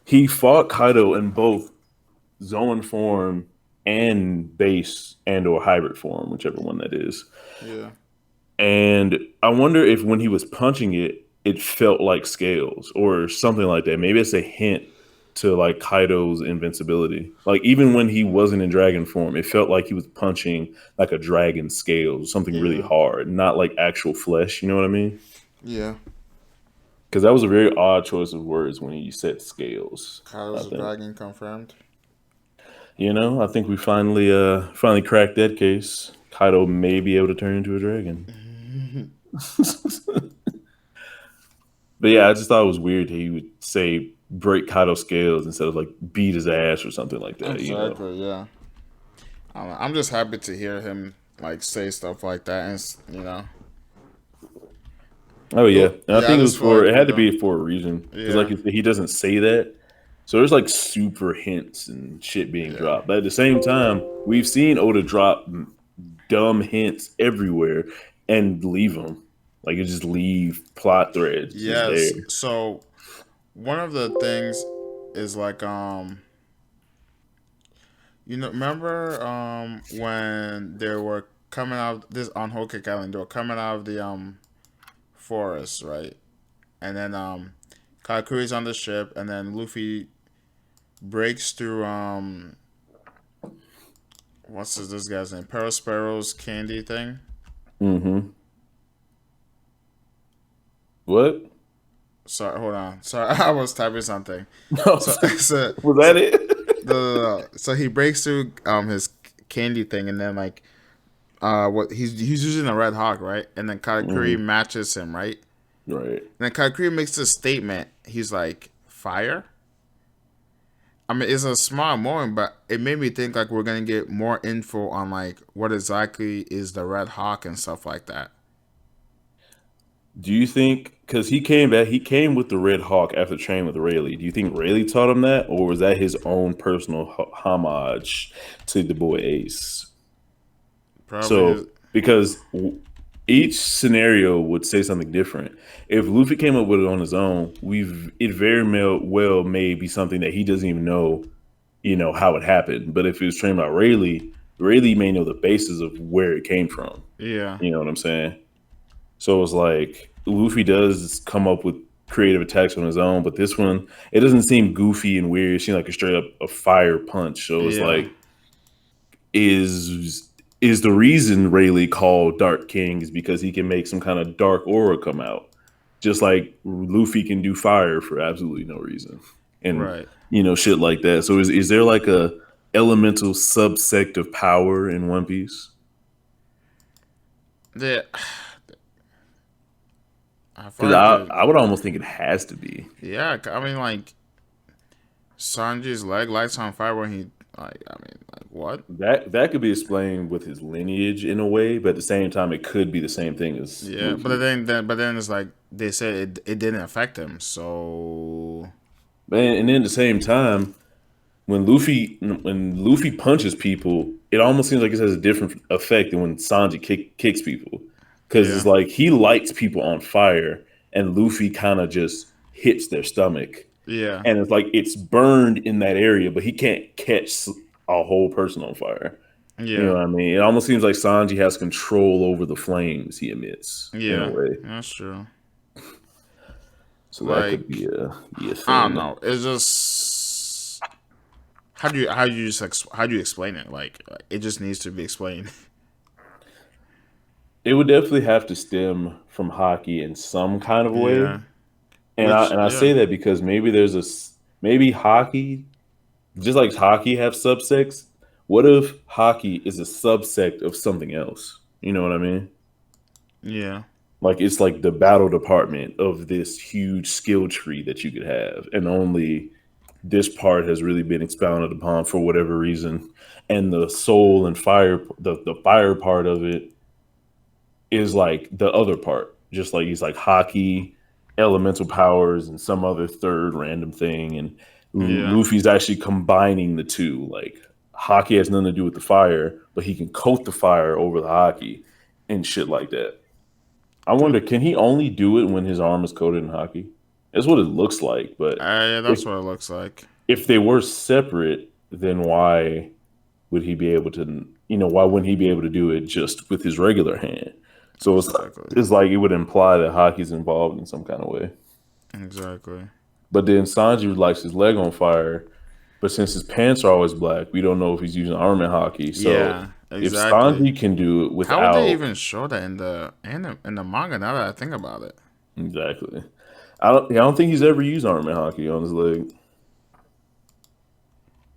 he fought Kaido in both Zoan form and base and or hybrid form, whichever one that is. Yeah. And I wonder if when he was punching it, it felt like scales or something like that. Maybe it's a hint to like Kaido's invincibility. Like even when he wasn't in dragon form, it felt like he was punching like a dragon scales, something really Yeah. hard, not like actual flesh. You know what I mean? Yeah. Because that was a very odd choice of words when you said scales. I Kaido's a think. dragon confirmed. I think we finally cracked that case. Kaido may be able to turn into a dragon. But yeah, I just thought it was weird he would say break Kaido's scales instead of like beat his ass or something like that. Exactly. Yeah. I don't know. I'm just happy to hear him like say stuff like that, and Oh yeah, and I yeah, I think just feel like it had to be for a reason because like yeah, you said, he doesn't say that, so there's like super hints and shit being yeah, dropped. But at the same time, we've seen Oda drop dumb hints everywhere and leave them like you just leave plot threads just there. yes. So one of the things is like remember when they were coming out this on Whole Cake Island, they were coming out of the forest, right? And then Katakuri's on the ship, and then Luffy breaks through this guy's name? Perospero's candy thing. Mm-hmm. What? Sorry, hold on. Sorry, I was typing something. No, So so was that so it? no. So he breaks through his candy thing, and then like what he's using a red hawk, right? And then Katakuri Mhm. matches him, right? Right. And then Katakuri makes this statement. He's like, "Fire." I mean, it's a small moment, but it made me think like we're gonna get more info on like what exactly is the red hawk and stuff like that. Do you think because he came back, he came with the Red Hawk after training with Rayleigh? Do you think Rayleigh taught him that, or was that his own personal homage to the boy Ace? Probably So his. because each scenario would say something different. If Luffy came up with it on his own, it very well may be something that he doesn't even know, how it happened. But if it was trained by Rayleigh, Rayleigh may know the basis of where it came from. Yeah. You know what I'm saying? So it's like Luffy does come up with creative attacks on his own, but this one it doesn't seem goofy and weird. It seems like a straight up a fire punch. So it's Yeah. like is is the reason Rayleigh called Dark King is because he can make some kind of dark aura come out, just like Luffy can do fire for absolutely no reason, and Right. shit like that. So is there like a elemental subsect of power in One Piece? Yeah. I feel Because like I would almost think it has to be. yeah. I mean, like Sanji's leg lights on fire when he like. I mean, like what? That could be explained with his lineage in a way, but at the same time, it could be the same thing as Yeah, Luffy. but then it's like they said it didn't affect him. So But and then at the same time, when Luffy punches people, it almost seems like it has a different effect than when Sanji kicks people, because it's yeah, like he lights people on fire, and Luffy kind of just hits their stomach, yeah, and it's like it's burned in that area, but he can't catch. a whole person on fire. You know Yeah, what I mean? It almost seems like Sanji has control over the flames he emits in a yeah, way. that's true. So that could Like, be a I don't thing. know. It's just how do you explain it? Like, it just needs to be explained. It would definitely have to stem from hockey in some kind of way. Yeah, And I which and I yeah, say that because maybe hockey, just like hockey have subsects. What if hockey is a subsect of something else? You know what I mean? yeah, Like it's like the battle department of this huge skill tree that you could have, and only this part has really been expounded upon for whatever reason. And the soul and fire, the fire part of it is like the other part. Just like he's like hockey, elemental powers, and some other third random thing. And yeah. Luffy's actually combining the two. Like hockey has nothing to do with the fire, but he can coat the fire over the hockey and shit like that. I Dude, wonder, can he only do it when his arm is coated in hockey? That's what it looks like. But yeah, if that's what it looks like. if they were separate, then why would he be able to? Why wouldn't he be able to do it just with his regular hand? So Exactly, it's like it would imply that hockey's involved in some kind of way. exactly. But then Sanji lights his leg on fire. But since his pants are always black, we don't know if he's using arm in hockey. So Yeah, if exactly. Sanji can do it How would they without even show that in the manga? Now that I think about it. exactly, I don't think he's ever used arm in hockey on his leg,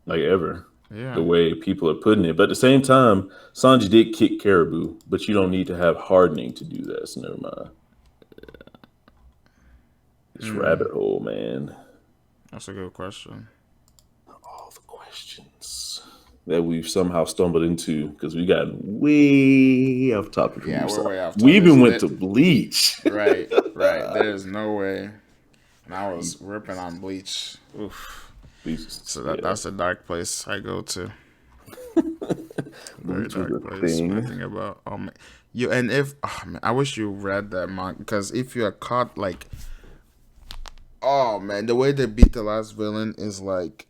like ever. The Yeah, way people are putting it, but at the same time, Sanji did kick Caribou, but you don't need to have hardening to do that. So never mind. This mm, rabbit hole, man. that's a good question. All the questions that we've somehow stumbled into because we got way off topic from Yeah, we're Usopp. way off We topic. even went to Bleach. Right, right. There's no way. And I was ripping on Bleach. Oof. Bleach, So yeah. that's a dark place I go to. Very Bleach was a dark place when I thing. think about you. And if man, I wish you read that manga because if you are caught like man, the way they beat the last villain is like,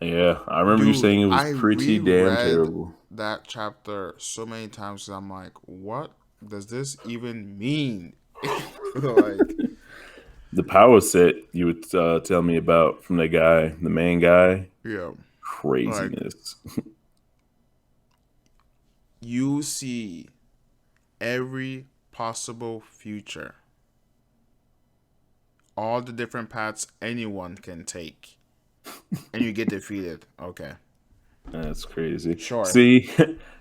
Yeah, I remember you dude, saying it was I pretty damn reread terrible. that chapter so many times 'cause I'm like, what does this even mean? Like, The power set you would tell me about from the guy, the main guy, yeah, like craziness. you see every possible future, all the different paths anyone can take, and you get defeated. Okay, That's crazy. sure. See,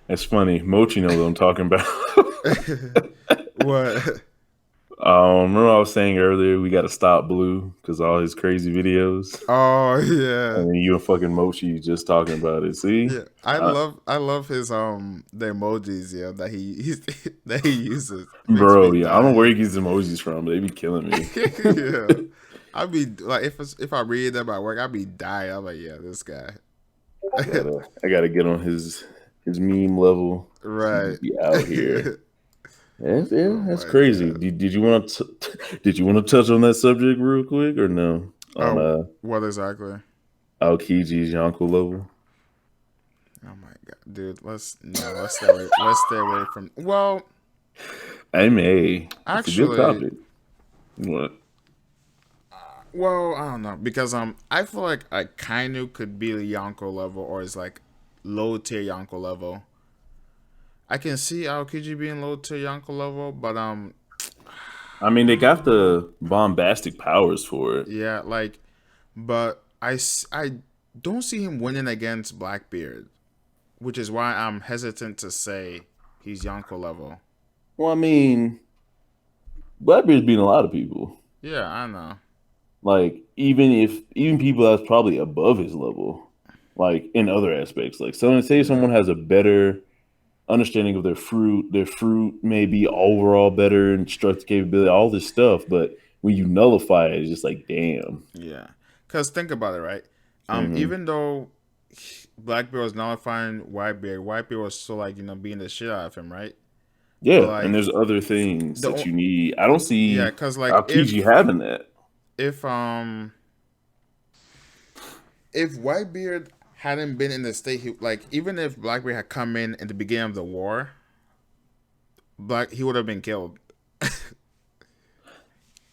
it's funny. Mochi knows what I'm talking about. What? Remember I was saying earlier we got to stop Blue because all his crazy videos, Oh yeah. and then you and fucking Mochi just talking about it. See, Yeah, I uh, love I love his the emojis, yeah, that that he uses. It makes me bro, yeah, I don't know where die. he gets emojis from, but they be killing me. Yeah, I'd be like if I read them at work, I'd be dying. I'm like, yeah, this guy. I gotta get on his meme level. He Right. just be out here. Yeah, Oh that's my crazy. god. Did you want to did you want to touch on that subject real quick or no? On Oh, what exactly? Aokiji's Yonko level. Oh my god, dude. Let's stay away. Let's stay away from. Well, I may. It's a good actually, topic. What? well, I don't know because I feel like a Kainu could be the Yonko level or is like low tier Yonko level. I can see Aokiji being low tier Yonko level, but I mean, they got the bombastic powers for it. yeah, like, but I don't see him winning against Blackbeard, which is why I'm hesitant to say he's Yonko level. Well, I mean, Blackbeard's beating a lot of people. Yeah, I know. Like, even people that's probably above his level, like in other aspects. Like, say Yeah, someone has a better understanding of their fruit may be overall better and destructive capability, all this stuff. But when you nullify it, it's just like, damn. yeah. Cause think about it, right? Hmm. Even though Blackbeard was nullifying Whitebeard, Whitebeard was still like beating the shit out of him, right? But Yeah, and like there's other things the that you need. I don't yeah, see cause like Aokiji having that. if Whitebeard hadn't been in the state, like even if Blackbeard had come in the beginning of the war, he would have been killed.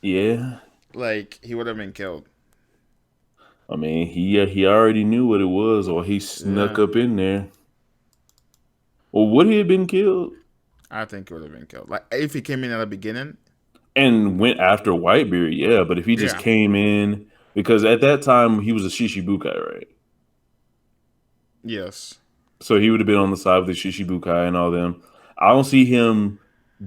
Yeah. Like he would have been killed. I mean, he already knew what it was, or he snuck Yeah, up in there. Well, would he have been killed I think he would have been killed. Like if he came in at the beginning. and went after Whitebeard? Yeah, but if he just Yeah. came in, because at that time he was a Shishibukai, right? Yes. So he would have been on the side of the Shishibukai and all them. I don't see him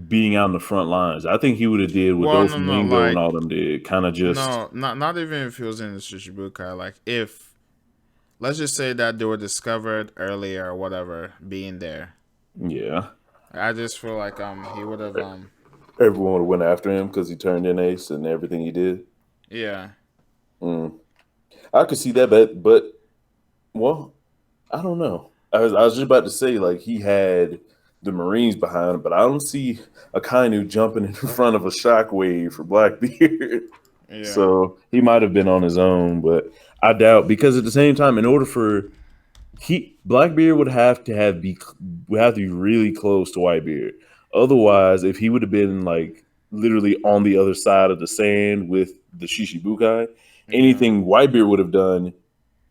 being out in the front lines. I think he would have did what Well, no, no, Doflamingo and all like them did. Kind of just, no, not even if he was in the Shichibukai. Like if let's just say that they were discovered earlier or whatever, being there. yeah. I just feel like he would have Everyone would have went after him because he turned in Ace and everything he did. yeah. Mm. I could see that, but well, I don't know. I was just about to say like he had the Marines behind him, but I don't see Akainu jumping in front of a shockwave for Blackbeard. Yeah. So he might have been on his own, but I doubt because at the same time, in order for Blackbeard would have to be really close to Whitebeard. Otherwise, if he would have been like literally on the other side of the sand with the Shishibukai, Yeah. anything Whitebeard would have done,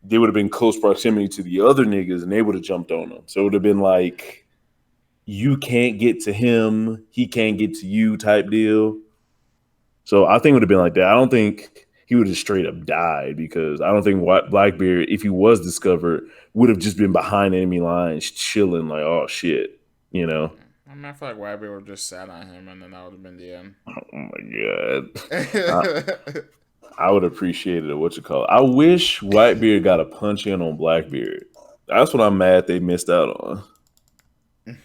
they would have been close proximity to the other niggas and they would have jumped on them. So it would have been like you can't get to him, he can't get to you type deal. So I think it would have been like that. I don't think he would have straight up died because I don't think Blackbeard, if he was discovered, would have just been behind enemy lines chilling like, oh shit, you know. I mean, I feel like Wabby would have just sat on him, and then that would have been the end. Oh my god. I would appreciate it. What you call it? I wish Whitebeard got a punch in on Blackbeard. That's what I'm mad they missed out on.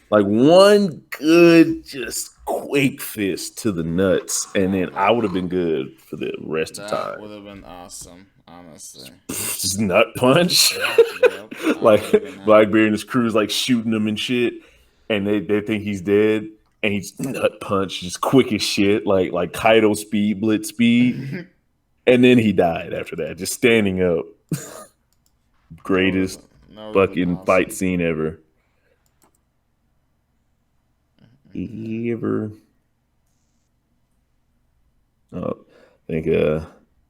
Like one good, just quake fist to the nuts, and then I would have been good for the rest of That time. would have been awesome, honestly. Just nut punch. Yep. Like Blackbeard and his crew's like shooting him and shit, and they think he's dead, and he's nut punch, just quick as shit, like Kaido speed, blitz speed, and then he died after that, just standing up. Greatest fucking awesome. fight scene ever. Ever. Oh, I think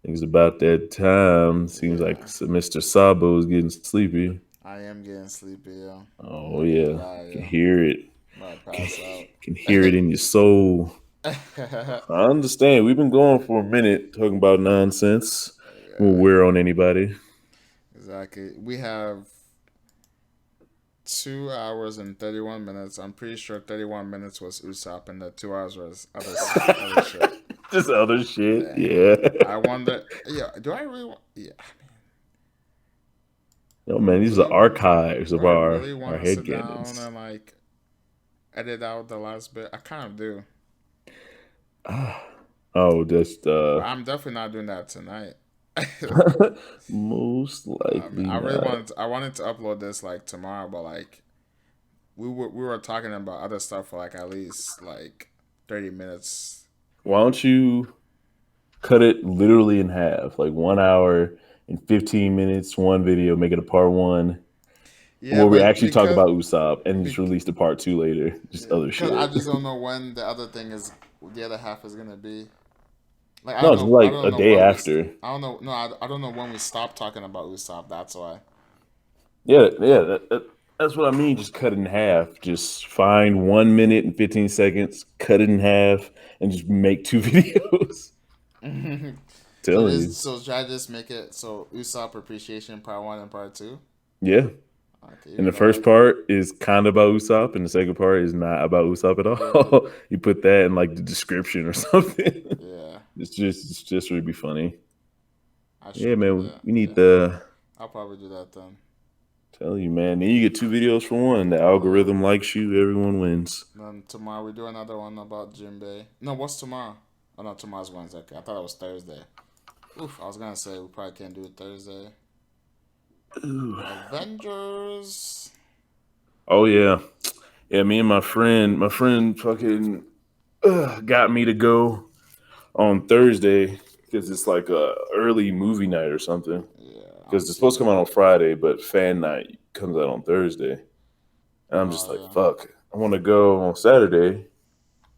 it's about that time. Seems like Mr. Sabo is getting sleepy. I am getting sleepy, yo. Oh yeah, I can hear it. might pass out. Can hear it in your soul. I understand. We've been going for a minute talking about nonsense. We'll wear on anybody. Exactly. We have 2 hours and 31 minutes. I'm pretty sure 31 minutes was Usopp, and the 2 hours was other shit. Just other shit. Yeah. I wonder. Yeah. Do I really want? Yeah. Oh man, these are the archives of our head sit cannons. down and like edit out the last bit? I kind of do. Oh, just But I'm definitely not doing that tonight. most likely. I really not. I wanted to upload this like tomorrow, but like we were talking about other stuff for like at least like 30 minutes. Why don't you cut it literally in half, like 1 hour and 15 minutes, one video, make it a part one. Yeah, where we but actually talk about Usopp and just release the part two later. Just other shit. I just don't know when the other thing is, the other half is gonna be. Like I No, don't it's know. like I don't a know day when after. I don't know. No, I don't know when we stop talking about Usopp. That's why. Yeah. That's what I mean. Just cut it in half. Just find 1 minute and 15 seconds, cut it in half, and just make 2 videos. Telling you. So should I just make it so Usopp appreciation part 1 and part 2? Yeah. Okay, And the first part is kind of about Usopp, and the second part is not about Usopp at all. Yeah. You put that in like the description or something. Yeah. It's just really be funny. Yeah, man. We need the. I'll probably do that then. Tell you, man. Then you get 2 videos for one. The algorithm likes you. Everyone wins. Then tomorrow we do another one about Jinbei. No, what's tomorrow? Oh no, tomorrow's Wednesday. Okay, I thought it was Thursday. Oof, I was gonna say we probably can't do it Thursday. Ooh. Avengers. Oh yeah, me and my friend fucking got me to go on Thursday because it's like a early movie night or something. Yeah, because I've it's supposed seen to come it. out on Friday, but fan night comes out on Thursday. And I'm just Oh like, yeah. fuck. I want to go on Saturday,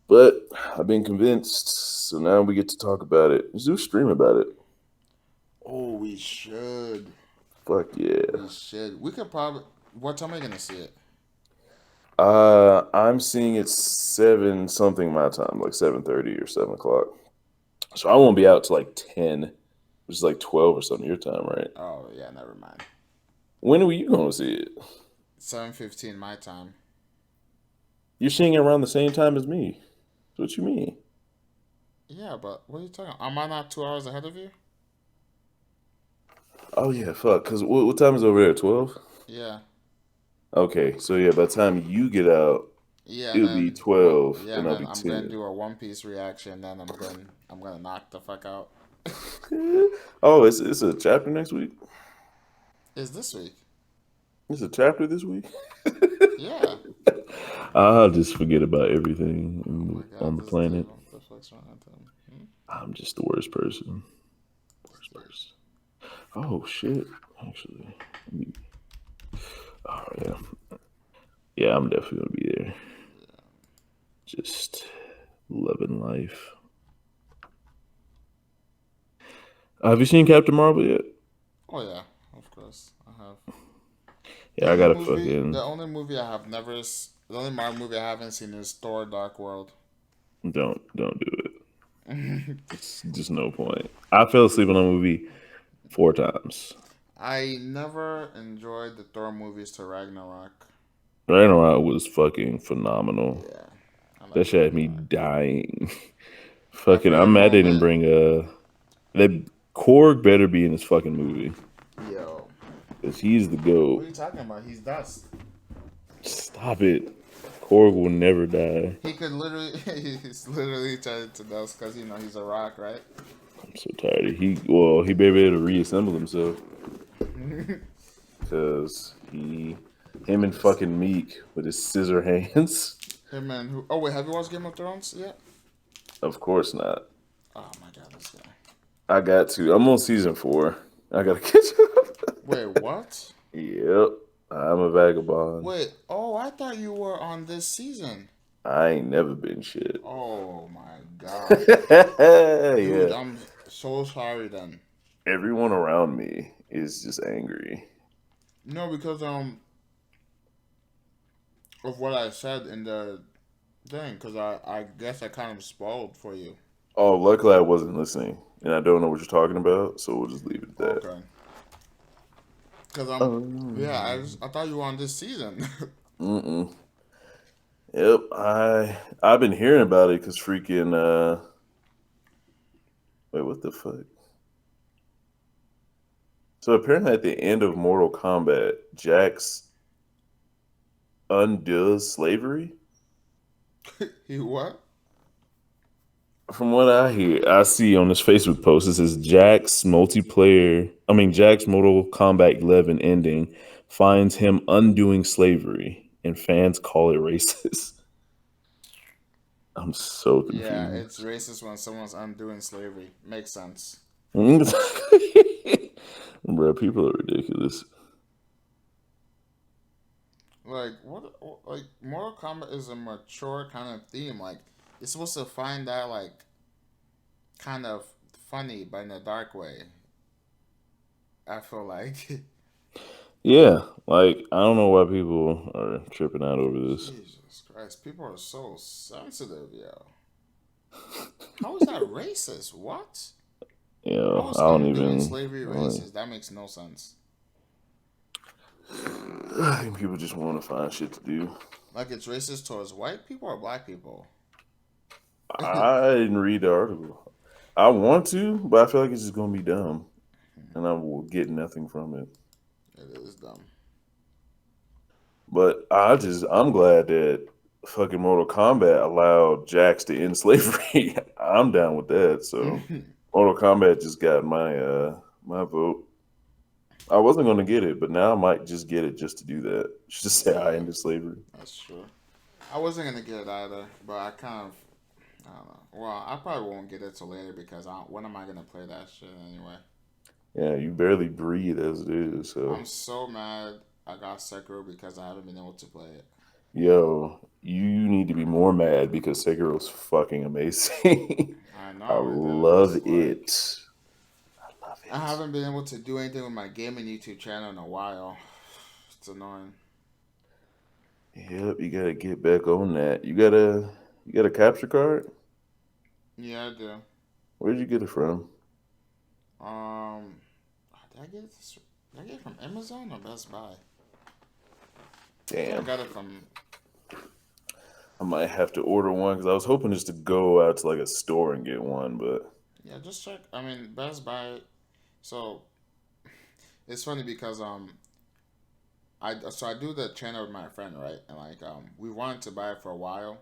but I've been convinced. So now we get to talk about it. Let's do a stream about it. Oh, we should. Fuck yeah. We should. We could probably. What time are you gonna see it? I'm seeing it 7 something my time, like 7:30 or 7 o'clock. So I won't be out till like 10, which is like 12 or something your time, right? Oh yeah, never mind. When were you going to see it? 7:15 my time. You're seeing it around the same time as me. What you mean? Yeah, but what are you talking? Am I not 2 hours ahead of you? Oh yeah, fuck. Cause what time is over there? 12. Yeah. Okay, so yeah, by the time you get out, Yeah, and it'll be then what? 12, Yeah, and and I'll then be I'm gonna 10. do a One Piece reaction. Then I'm gonna knock the fuck out. Oh, it's a chapter next week. Is this week? It's a chapter this week. Yeah. I'll just forget about everything Oh my on god, the this dude. planet. What the fuck's wrong with him? I'm just the worst person. This Worst dude. person. Oh shit! Actually, let me- oh yeah, yeah. I'm definitely gonna be there. Just loving life. Have you seen Captain Marvel yet? Oh yeah, of course I have. Yeah, I gotta fucking The only movie I have never, the only Marvel movie I haven't seen is Thor: Dark World. don't do it. It's just no point. I fell asleep on a movie 4 times. I never enjoyed the Thor movies to Ragnarok. Ragnarok was fucking phenomenal. Yeah, I That like shit had me Ragnarok. dying. My Fucking, favorite I'm mad they didn't moment, bring that Korg better be in this fucking movie yo, because he's the what are goat. you talking about? He's dust. Stop it. Korg will never die. He could literally, he's literally turned to dust because he's a rock, right? I'm so tired. He better be able to reassemble himself because him and fucking Meek with his scissor hands. Hey man, who? Oh wait, have you watched Game of Thrones yet? Of course not. Oh my god, this guy. I got to. I'm on season 4. I gotta catch up. Wait, what? Yep. I'm a vagabond. Wait, oh, I thought you were on this season. I ain't never been shit. Oh my god. Dude, Yeah. I'm so sorry then. Everyone around me is just angry. No, because of what I said in the thing, because I guess I kind of spoiled for you. Oh, luckily I wasn't listening, and I don't know what you're talking about, so we'll just leave it at that. Okay. Because yeah, I thought you were on this season. Mm-mm. Yep, I've been hearing about it because freaking wait, what the fuck? So apparently at the end of Mortal Kombat, Jax undoes slavery. He what? From what I see on this Facebook post, it says Jack's Mortal Kombat 11 ending finds him undoing slavery, and fans call it racist. I'm so Yeah, it's confused. racist when someone's undoing slavery. Makes sense. Bro, people are ridiculous. Like what? Like Mortal Kombat is a mature kind of theme. Like you're supposed to find that like kind of funny, but in a dark way. I feel like. Yeah, like I don't know why people are tripping out over this. Jesus Christ, people are so sensitive, yo. How is that racist? What? How is I don't undoing even. slavery racist? That makes no sense. I think people just want to find shit to do. Like it's racist towards white people or black people? it I didn't read the article. I want to, but I feel like it's just gonna be dumb, and I will get nothing from it. is dumb. But I'm glad that fucking Mortal Kombat allowed Jax to end slavery. I'm down with that. So Mortal Kombat just got my vote. I wasn't gonna get it, but now I might just get it just to do that. Just to say I Yeah, ended slavery. that's true. I wasn't gonna get it either, but I don't know. Well, I probably won't get it till later because when am I gonna play that shit anyway? Yeah, you barely breathe as it is. I'm So, so mad I got Sekiro because I haven't been able to play it. yo, you need to be more mad because Sekiro's fucking amazing. I I know it love is. Like, it. I love I it. haven't been able to do anything with my gaming YouTube channel in a while. It's annoying. Yep, you gotta get back on that. You got a capture card? Yeah, I do. Where'd you get it from? Um, did I get this? Did I get it from Amazon or Best Buy? I think I Damn. got it from. I might have to order one because I was hoping just to go out to like a store and get one, but Yeah, just check. I mean, Best Buy. So it's funny because I do the channel with my friend, right? And like we wanted to buy it for a while,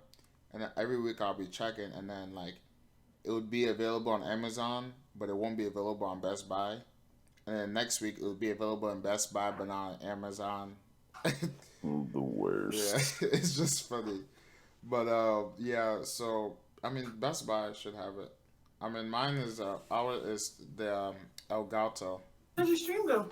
and then every week I'll be checking, and then like it would be available on Amazon, but it won't be available on Best Buy. And then next week it would be available in Best Buy, but not on Amazon. the Yeah, worst. it's just funny. But yeah. So I mean, Best Buy should have it. I mean, mine is ours is the Elgato. How'd your stream go?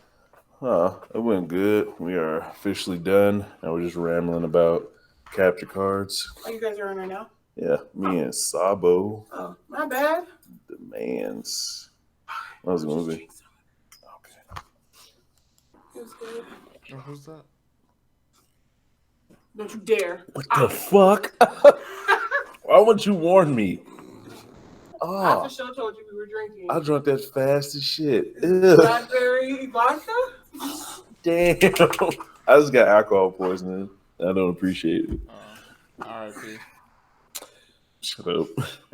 It went good. We are officially done. Now we're just rambling about capture cards. Oh, you guys are on right now? Yeah, me and Sabo, Oh, my bad. the man's. That was a movie. Okay. It was good. Oh, who's that? Don't you dare. What the fuck? Why would you warn me? I for Oh, sure told you we were drinking. I drunk that fast as shit. Ew. Blackberry vodka? Damn. I just got alcohol poisoning. I don't appreciate it. R.I.P. Shut up.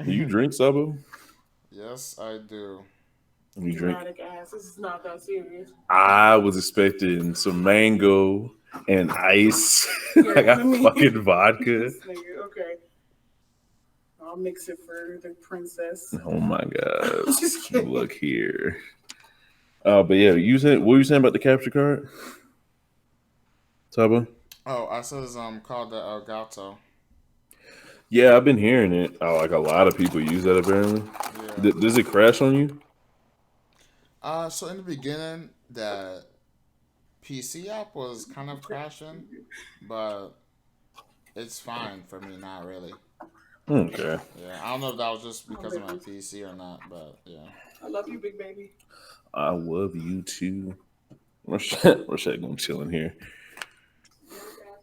Do you drink, Sabo? Yes, I do. You drink? Dramatic ass. This is not that serious. I was expecting some mango and ice. I got fucking vodka. This nigga, okay. I'll mix it for the princess. Oh my god. Just kidding. Look here. But yeah, what were you saying about the capture card? Sabo? Oh, I said it's called the Elgato. Yeah, I've been hearing it. Like a lot of people use that apparently. Yeah. Does it crash on you? So in the beginning, the PC app was kind of crashing, but it's fine for me, not really. Okay. Yeah, I don't know if that was just because of my PC or not, but yeah. I love you, big baby. I love you too. Rashad gonna chill in here.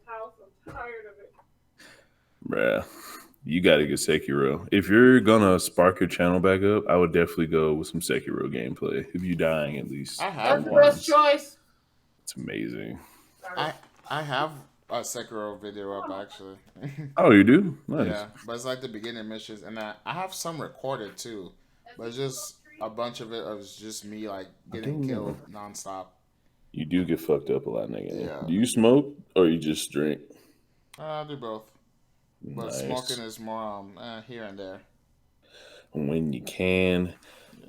House, I'm tired of it. Bruh. You gotta get Sekiro. If you're gonna spark your channel back up, I would definitely go with some Sekiro gameplay. If you're dying at least. I have That's the one. best choice. It's amazing. I have a Sekiro video up actually. Oh, you do? Nice. Yeah, but it's like the beginning missions, and I have some recorded too, but it's just a bunch of it was just me like getting killed nonstop. You do get fucked up a lot, nigga. Yeah. Do you smoke or you just drink? I do both, but Nice. smoking is more here and there. When you can.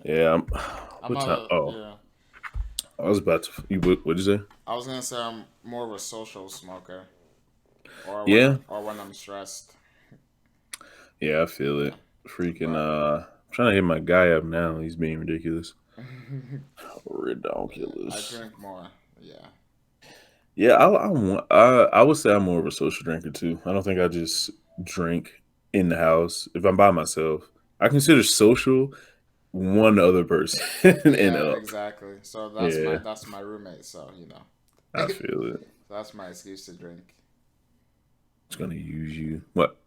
Yeah. I'm not yeah. I was about to. What'd you say? I was gonna say I'm more of a social smoker, or Yeah. when I'm stressed. Yeah, I feel it. Freaking. I'm trying to hit my guy up now. He's being ridiculous. Ridiculous. I drink more. Yeah. Yeah, I would say I'm more of a social drinker too. I don't think I just drink in the house if I'm by myself. I consider social one other person and Yeah, up. exactly. So Yeah. that's my roommate. So you know. I feel it. That's my excuse to drink. It's gonna use you. What?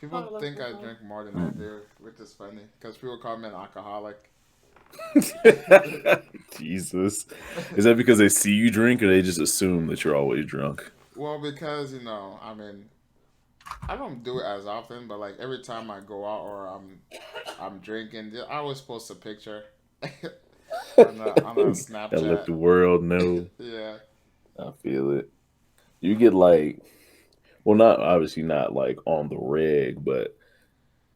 People think I drink more than I do, which is funny because people call me an alcoholic. Jesus. Is that because they see you drink or they just assume that you're always drunk? Well, because I mean, I don't do it as often, but like every time I go out or I'm drinking, I always post a picture on a Snapchat. And let the world know. Yeah. I feel it. You get like, well, not obviously not like on the reg, but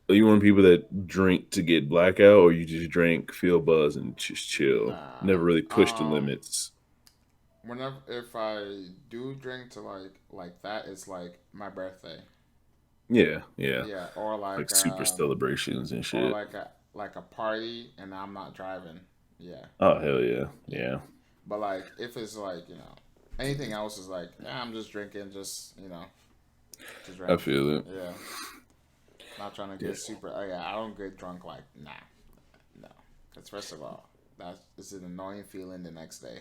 are you one of the people that drink to get blackout, or you just drink, feel buzz, and just chill? Nah. Never really push the limits. Whenever if I do drink to like that, it's like my birthday. Yeah. Yeah, or Like super celebrations and shit. or like a party, and I'm not driving. Yeah, Oh hell yeah, yeah. yeah. But like, if it's like anything else is like, I'm just drinking, just to I drink. feel it. Yeah, not trying to Yeah, get super. Oh yeah, I don't get drunk like no. Because first of all, it's an annoying feeling the next day.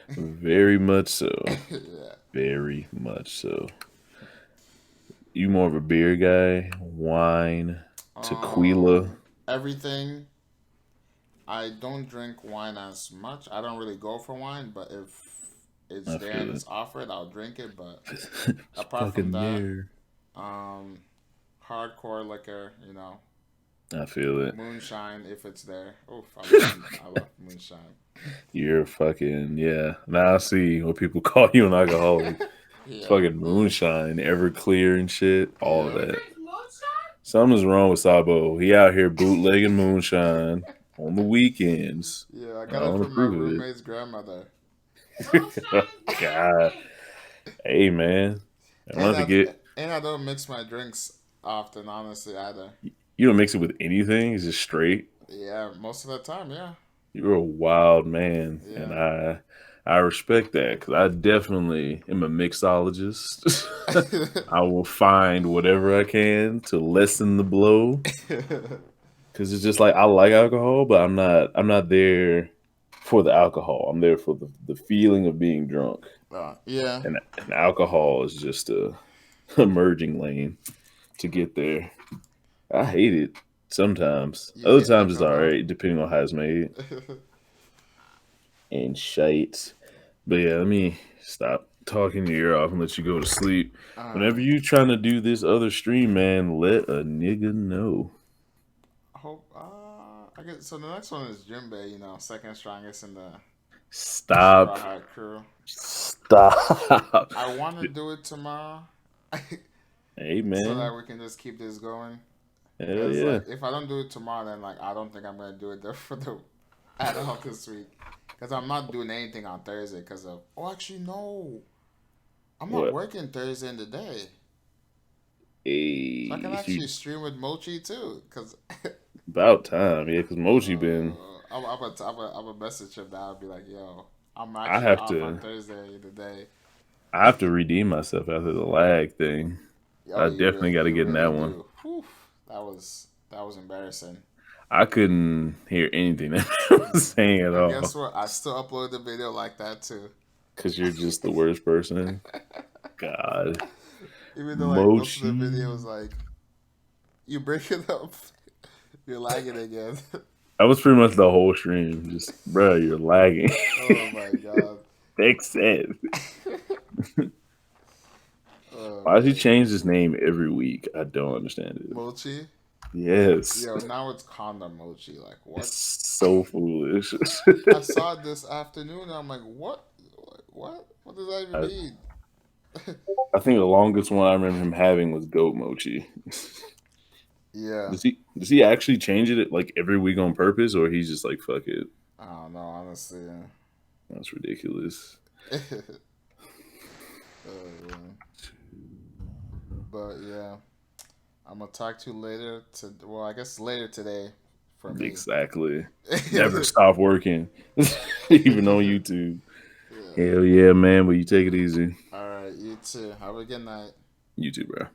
very much so. Yeah. Very much so. You more of a beer guy, wine, tequila. Everything. I don't drink wine as much. I don't really go for wine, but if it's I there and feel it's it. offered, I'll drink it. But It's apart from fucking that, beer. um, hardcore liquor, I feel it. moonshine if it's there. Oof, I love moonshine. You're fucking yeah. Now I see what people call you an alcoholic. It's Yeah, fucking moonshine, Everclear and shit. All of yeah, that. Something's wrong with Sabo. He out here bootlegging moonshine on the weekends. yeah. I I got it don't from my approve of roommate's grandmother, it. God. Hey man. I don't and have to I get and I don't mix my drinks often, honestly either. you don't mix it with anything, it's just straight. Yeah, most of the time, yeah, You're a wild man, and yeah. I respect that because I definitely am a mixologist. I will find whatever I can to lessen the blow because it's just like I like alcohol, but I'm not there for the alcohol. I'm there for the feeling of being drunk, Yeah, and alcohol is just a emerging lane to get there. I hate it sometimes. you Other hate times it's all alcohol. right, depending on how it's made and shite. But yeah, let me stop talking your ear off and let you go to sleep. Whenever Alright. you trying to do this other stream, man, let a nigga know. Hope I guess so the next one is Jinbei, second strongest in the Straw Stop. Hat crew. Stop. I wanna do it tomorrow Hey so that man. we can just keep this going. Hell Cause yeah. like if I don't do it tomorrow then like I don't think I'm gonna do it there for the at all this week. Cause I'm not doing anything on Thursday because of actually no. I'm not What? working Thursday in the day. So I can Hey, actually stream with Mochi too. Cause about time, yeah, because Mochi been I'm a message him now. I'll be like, yo, I'm I actually have off on to Thursday today. I have to redeem myself after the lag thing. Oh, I definitely got to you get in really that one. do. Whew, that was embarrassing. I couldn't hear anything that I was saying at And guess all what? I still upload the video like that too. because you're just the worst person. God. Even though like most of the videos Mochi. like you break it up, you're lagging again. That was pretty much the whole stream. Just, bro, you're lagging. Oh my god. Fix it. Oh Why does he man. change his name every week? I don't understand it. Mochi. Yes. Yo, now it's Condom Mochi. Like It's what? so foolish. I saw it this afternoon. And I'm like, what? What? What does that even I, mean? I think the longest one I remember him having was Goat Mochi. Yeah. Does he actually change it like every week on purpose, or he's just like fuck it? I don't know, honestly. That's ridiculous. Yeah. But yeah, I'm gonna talk to you later. Well, I guess later today for me. Exactly. Never Yeah. stop working, even on YouTube. Hell yeah, man. But you take it easy. All right. You too. Have a good night. You too, bro.